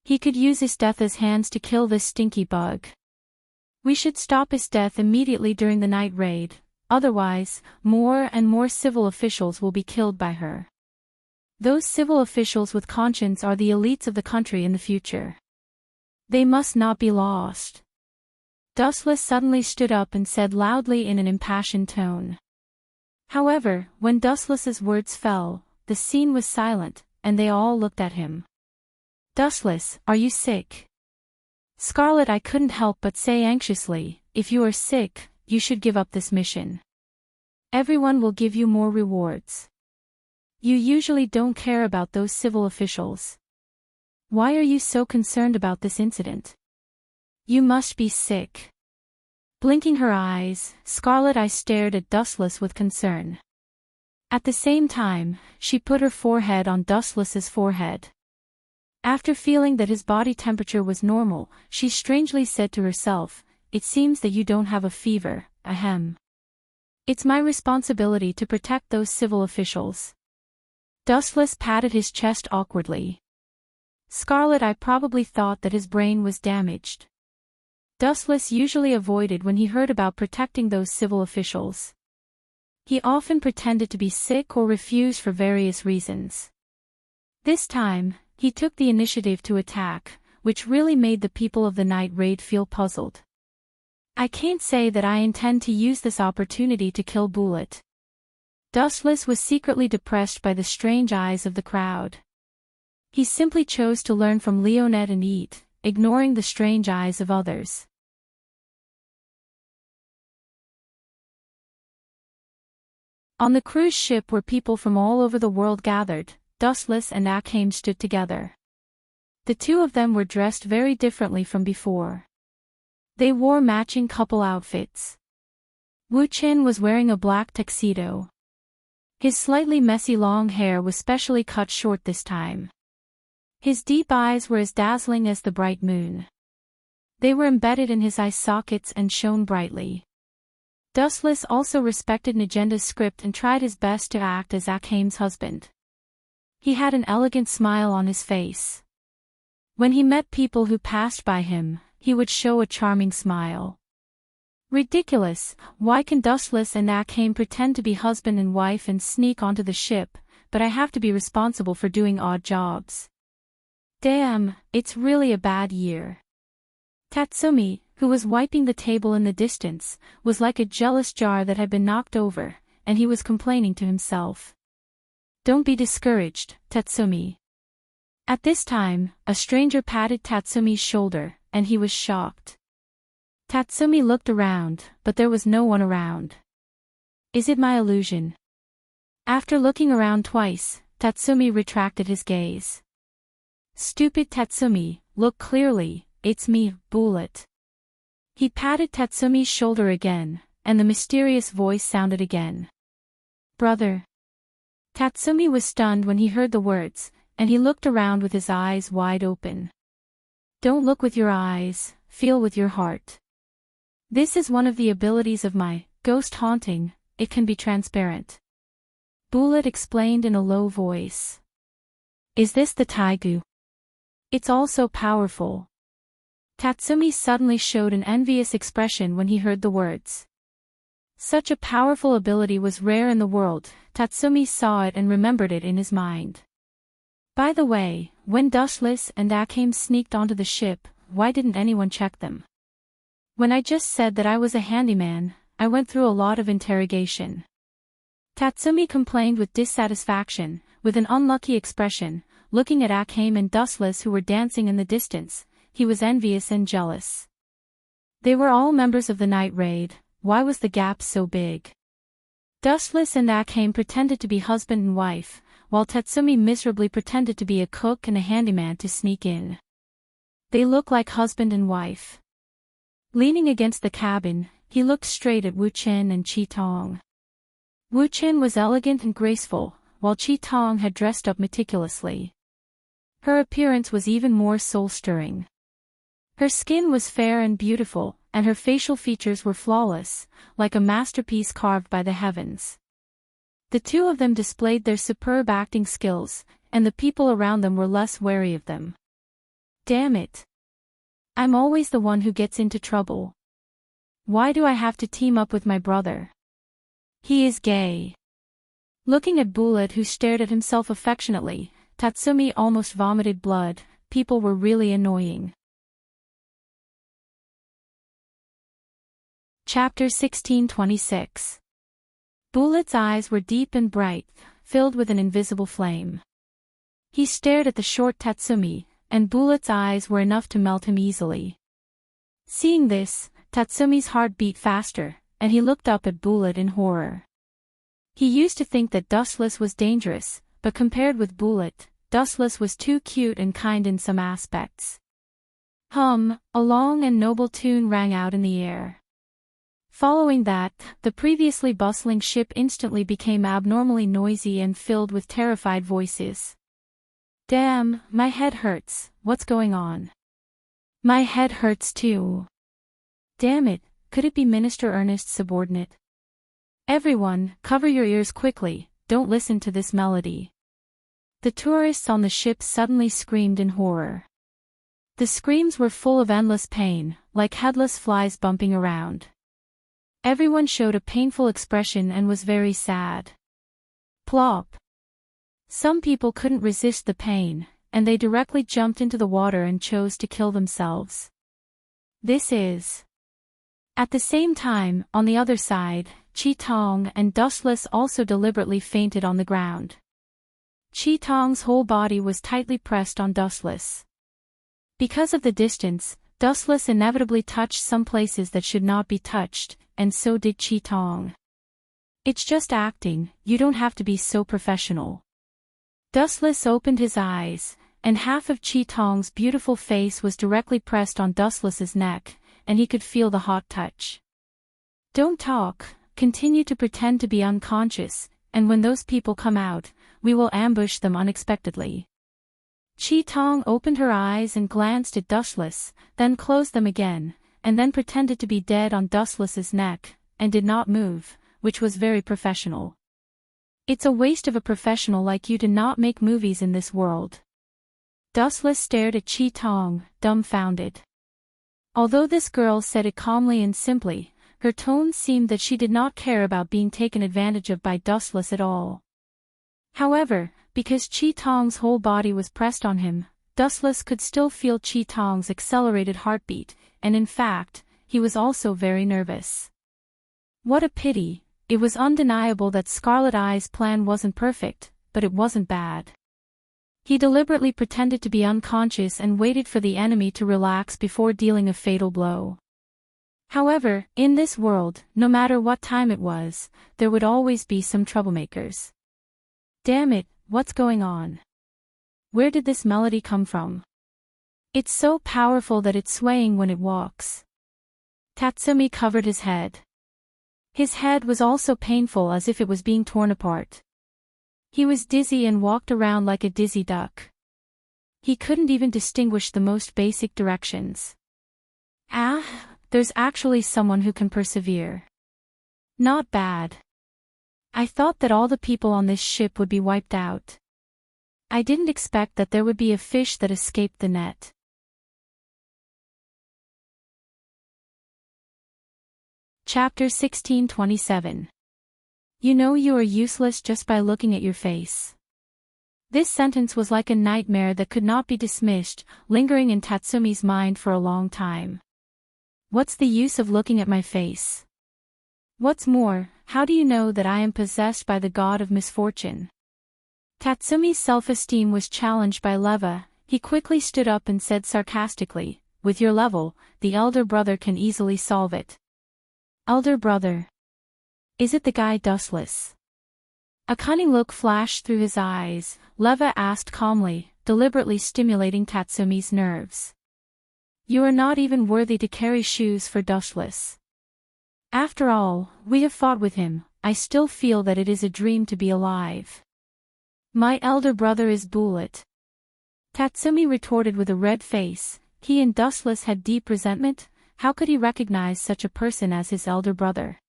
He could use Estetha's hands to kill this stinky bug. We should stop his death immediately during the night raid, otherwise, more and more civil officials will be killed by her. Those civil officials with conscience are the elites of the country in the future. They must not be lost. Dustless suddenly stood up and said loudly in an impassioned tone. However, when Dustless's words fell, the scene was silent, and they all looked at him. Dustless, are you sick? Scarlet, I couldn't help but say anxiously, if you are sick, you should give up this mission. Everyone will give you more rewards. You usually don't care about those civil officials. Why are you so concerned about this incident? You must be sick. Blinking her eyes, Scarlet Eye stared at Dustless with concern. At the same time, she put her forehead on Dustless's forehead. After feeling that his body temperature was normal, she strangely said to herself, "It seems that you don't have a fever, ahem. It's my responsibility to protect those civil officials." Dustless patted his chest awkwardly. Scarlet Eye probably thought that his brain was damaged. Dustless usually avoided when he heard about protecting those civil officials. He often pretended to be sick or refused for various reasons. This time, he took the initiative to attack, which really made the people of the night raid feel puzzled. I can't say that I intend to use this opportunity to kill Bullet. Dustless was secretly depressed by the strange eyes of the crowd. He simply chose to learn from Leonette and eat, ignoring the strange eyes of others. On the cruise ship where people from all over the world gathered, Dustless and Akheim stood together. The two of them were dressed very differently from before. They wore matching couple outfits. Wu Qin was wearing a black tuxedo. His slightly messy long hair was specially cut short this time. His deep eyes were as dazzling as the bright moon. They were embedded in his eye sockets and shone brightly. Dustless also respected Najenda's script and tried his best to act as Akheim's husband. He had an elegant smile on his face. When he met people who passed by him, he would show a charming smile. Ridiculous, why can Dustless and Akheim pretend to be husband and wife and sneak onto the ship, but I have to be responsible for doing odd jobs? Damn, it's really a bad year. Tatsumi, who was wiping the table in the distance, was like a jealous jar that had been knocked over, and he was complaining to himself. Don't be discouraged, Tatsumi. At this time, a stranger patted Tatsumi's shoulder, and he was shocked. Tatsumi looked around, but there was no one around. Is it my illusion? After looking around twice, Tatsumi retracted his gaze. Stupid Tatsumi, look clearly, it's me, Bullet. He patted Tatsumi's shoulder again, and the mysterious voice sounded again. Brother. Tatsumi was stunned when he heard the words, and he looked around with his eyes wide open. Don't look with your eyes, feel with your heart. This is one of the abilities of my ghost haunting, it can be transparent. Bullet explained in a low voice. Is this the Taigu? It's all so powerful. Tatsumi suddenly showed an envious expression when he heard the words. Such a powerful ability was rare in the world. Tatsumi saw it and remembered it in his mind. By the way, when Dushless and Akame sneaked onto the ship, why didn't anyone check them? When I just said that I was a handyman, I went through a lot of interrogation. Tatsumi complained with dissatisfaction, with an unlucky expression, looking at Akame and Dustless who were dancing in the distance. He was envious and jealous. They were all members of the night raid. Why was the gap so big? Dustless and Akame pretended to be husband and wife, while Tatsumi miserably pretended to be a cook and a handyman to sneak in. They look like husband and wife. Leaning against the cabin, he looked straight at Wu Chen and Chi Tong. Wu Chen was elegant and graceful, while Chi Tong had dressed up meticulously. Her appearance was even more soul-stirring. Her skin was fair and beautiful, and her facial features were flawless, like a masterpiece carved by the heavens. The two of them displayed their superb acting skills, and the people around them were less wary of them. Damn it. I'm always the one who gets into trouble. Why do I have to team up with my brother? He is gay. Looking at Bullet, who stared at himself affectionately, Tatsumi almost vomited blood. People were really annoying. Chapter 1626. Bullet's eyes were deep and bright, filled with an invisible flame. He stared at the short Tatsumi, and Bullet's eyes were enough to melt him easily. Seeing this, Tatsumi's heart beat faster, and he looked up at Bullet in horror. He used to think that Dustless was dangerous, but compared with Bullet, Dustless was too cute and kind in some aspects. A long and noble tune rang out in the air. Following that, the previously bustling ship instantly became abnormally noisy and filled with terrified voices. Damn, my head hurts, what's going on? My head hurts too. Damn it, could it be Minister Ernest's subordinate? Everyone, cover your ears quickly, don't listen to this melody. The tourists on the ship suddenly screamed in horror. The screams were full of endless pain, like headless flies bumping around. Everyone showed a painful expression and was very sad. Plop. Some people couldn't resist the pain, and they directly jumped into the water and chose to kill themselves. This is. At the same time, on the other side, Chi Tong and Dustless also deliberately fainted on the ground. Chi Tong's whole body was tightly pressed on Dustless. Because of the distance, Dustless inevitably touched some places that should not be touched, and so did Chi Tong. It's just acting, you don't have to be so professional. Dustless opened his eyes, and half of Chi Tong's beautiful face was directly pressed on Dustless's neck, and he could feel the hot touch. Don't talk, continue to pretend to be unconscious, and when those people come out, we will ambush them unexpectedly. Chi Tong opened her eyes and glanced at Dustless, then closed them again, and then pretended to be dead on Dustless's neck, and did not move, which was very professional. It's a waste of a professional like you to not make movies in this world. Dustless stared at Chi Tong, dumbfounded. Although this girl said it calmly and simply, her tone seemed that she did not care about being taken advantage of by Dustless at all. However, because Chi Tong's whole body was pressed on him, Dustless could still feel Chi Tong's accelerated heartbeat, and in fact, he was also very nervous. What a pity, it was undeniable that Scarlet Eye's plan wasn't perfect, but it wasn't bad. He deliberately pretended to be unconscious and waited for the enemy to relax before dealing a fatal blow. However, in this world, no matter what time it was, there would always be some troublemakers. Damn it, what's going on? Where did this melody come from? It's so powerful that it's swaying when it walks. Tatsumi covered his head. His head was also painful as if it was being torn apart. He was dizzy and walked around like a dizzy duck. He couldn't even distinguish the most basic directions. There's actually someone who can persevere. Not bad. I thought that all the people on this ship would be wiped out. I didn't expect that there would be a fish that escaped the net. Chapter 1627. You know you are useless just by looking at your face. This sentence was like a nightmare that could not be dismissed, lingering in Tatsumi's mind for a long time. What's the use of looking at my face? What's more, how do you know that I am possessed by the god of misfortune? Tatsumi's self-esteem was challenged by Leva. He quickly stood up and said sarcastically, "With your level, the elder brother can easily solve it." Elder brother? Is it the guy dustless? A cunning look flashed through his eyes. Leva asked calmly, deliberately stimulating Tatsumi's nerves. "You are not even worthy to carry shoes for dustless. After all, we have fought with him. I still feel that it is a dream to be alive." "My elder brother is bullet," Tatsumi retorted with a red face. He and Dustless had deep resentment. How could he recognize such a person as his elder brother?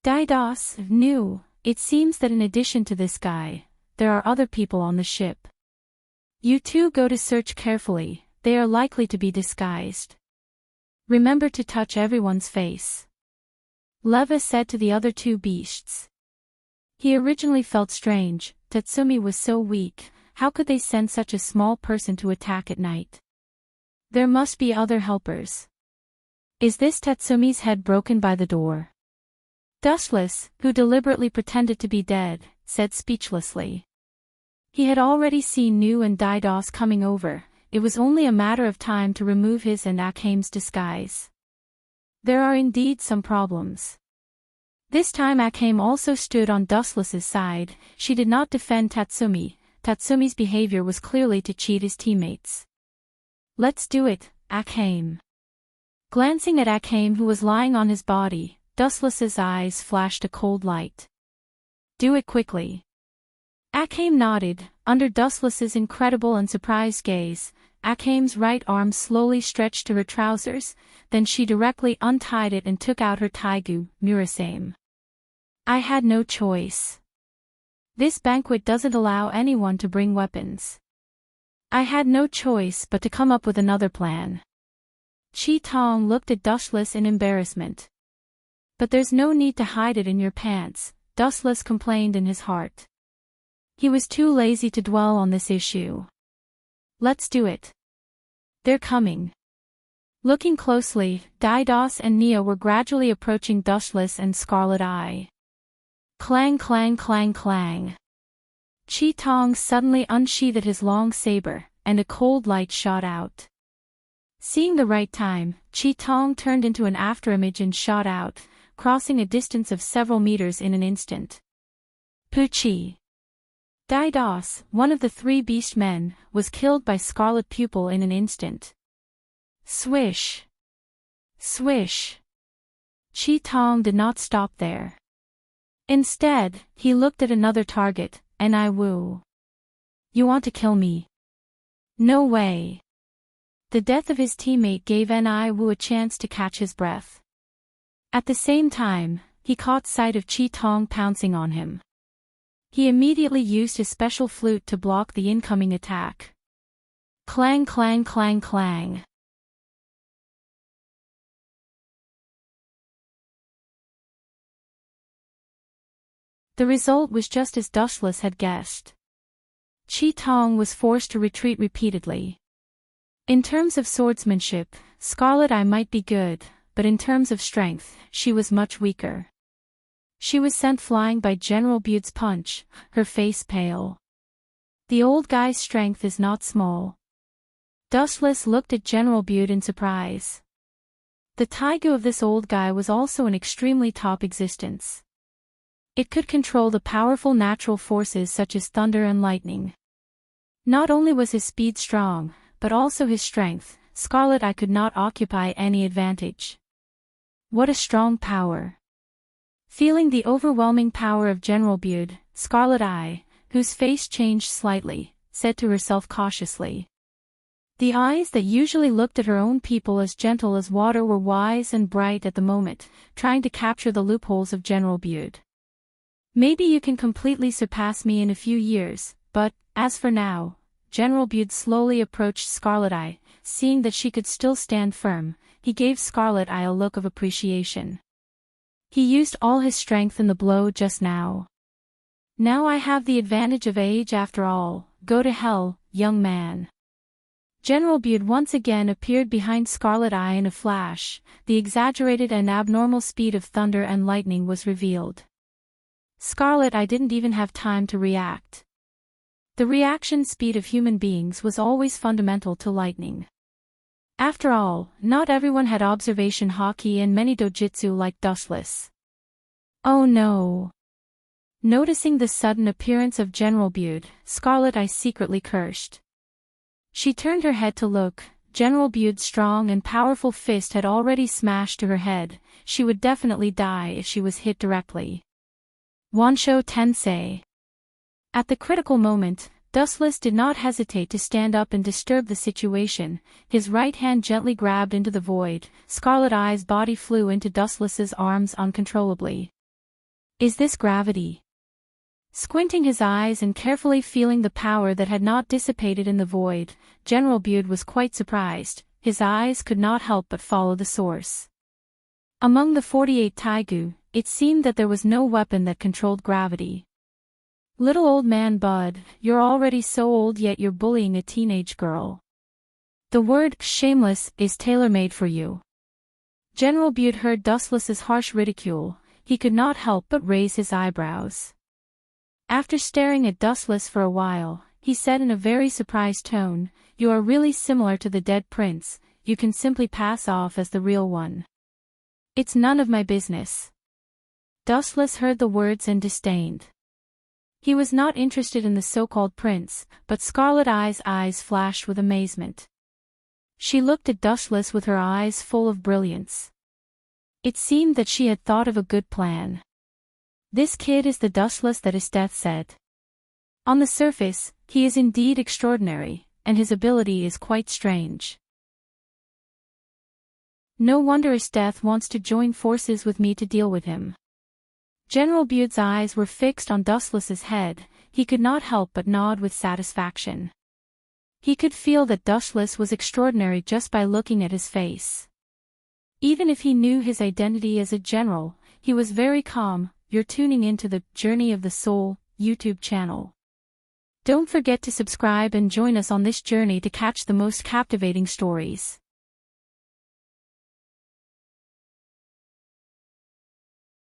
Daidos knew. It seems that in addition to this guy, there are other people on the ship. You two go to search carefully, they are likely to be disguised. Remember to touch everyone's face. Leva said to the other two beasts. He originally felt strange. Tatsumi was so weak, how could they send such a small person to attack at night? There must be other helpers. Is this Tatsumi's head broken by the door? Dustless, who deliberately pretended to be dead, said speechlessly. He had already seen Nu and Daidos coming over. It was only a matter of time to remove his and Akame's disguise. There are indeed some problems. This time Akame also stood on Dustless's side. She did not defend Tatsumi. Tatsumi's behavior was clearly to cheat his teammates. Let's do it, Akame. Glancing at Akame, who was lying on his body, Dustless's eyes flashed a cold light. Do it quickly. Akame nodded. Under Dustless's incredible and surprised gaze, Akame's right arm slowly stretched to her trousers, then she directly untied it and took out her taigu, Murasame. I had no choice. This banquet doesn't allow anyone to bring weapons. I had no choice but to come up with another plan. Chi Tong looked at Dustless in embarrassment. But there's no need to hide it in your pants, Dustless complained in his heart. He was too lazy to dwell on this issue. Let's do it. They're coming. Looking closely, Daidos and Nia were gradually approaching Dustless and Scarlet Eye. Clang clang clang clang. Chi Tong suddenly unsheathed his long saber, and a cold light shot out. Seeing the right time, Chi Tong turned into an afterimage and shot out, crossing a distance of several meters in an instant. Puchi. Daidos, one of the three beast men, was killed by Scarlet Pupil in an instant. Swish. Swish. Chi Tong did not stop there. Instead, he looked at another target, Ni Wu. You want to kill me? No way. The death of his teammate gave Ni Wu a chance to catch his breath. At the same time, he caught sight of Chi Tong pouncing on him. He immediately used his special flute to block the incoming attack. Clang clang clang clang. The result was just as Dustless had guessed. Chi Tong was forced to retreat repeatedly. In terms of swordsmanship, Scarlet Eye might be good, but in terms of strength, she was much weaker. She was sent flying by General Bude's punch, her face pale. The old guy's strength is not small. Dustless looked at General Bude in surprise. The taigu of this old guy was also an extremely top existence. It could control the powerful natural forces such as thunder and lightning. Not only was his speed strong, but also his strength. Scarlet Eye could not occupy any advantage. What a strong power. Feeling the overwhelming power of General Bude, Scarlet Eye, whose face changed slightly, said to herself cautiously. The eyes that usually looked at her own people as gentle as water were wise and bright at the moment, trying to capture the loopholes of General Bude. Maybe you can completely surpass me in a few years, but, as for now, General Bude slowly approached Scarlet Eye. Seeing that she could still stand firm, he gave Scarlet Eye a look of appreciation. He used all his strength in the blow just now. Now I have the advantage of age after all, Go to hell, young man. General Bude once again appeared behind Scarlet Eye in a flash. The exaggerated and abnormal speed of thunder and lightning was revealed. Scarlet Eye didn't even have time to react. The reaction speed of human beings was always fundamental to lightning. After all, not everyone had observation haki and many dojutsu like Dustless. Oh no! Noticing the sudden appearance of General Bude, Scarlet Eye secretly cursed. She turned her head to look. General Bude's strong and powerful fist had already smashed to her head. She would definitely die if she was hit directly. Wansho Tensei. At the critical moment, Dustless did not hesitate to stand up and disturb the situation. His right hand gently grabbed into the void. Scarlet Eye's body flew into Dustless's arms uncontrollably. Is this gravity? Squinting his eyes and carefully feeling the power that had not dissipated in the void, General Bude was quite surprised. His eyes could not help but follow the source. Among the 48 Taigu, it seemed that there was no weapon that controlled gravity. Little old man Bud, you're already so old yet you're bullying a teenage girl. The word shameless is tailor-made for you. General Bude heard Dustless's harsh ridicule. He could not help but raise his eyebrows. After staring at Dustless for a while, he said in a very surprised tone, "You are really similar to the dead prince. You can simply pass off as the real one." "It's none of my business." Dustless heard the words and disdained. He was not interested in the so-called prince, but Scarlet Eye's eyes flashed with amazement. She looked at Dustless with her eyes full of brilliance. It seemed that she had thought of a good plan. This kid is the Dustless that Esteth said. On the surface, he is indeed extraordinary, and his ability is quite strange. No wonder Esteth wants to join forces with me to deal with him. General Bude's eyes were fixed on Dustless's head. He could not help but nod with satisfaction. He could feel that Dustless was extraordinary just by looking at his face. Even if he knew his identity as a general, he was very calm. You're tuning into the Journey of the Soul YouTube channel. Don't forget to subscribe and join us on this journey to catch the most captivating stories.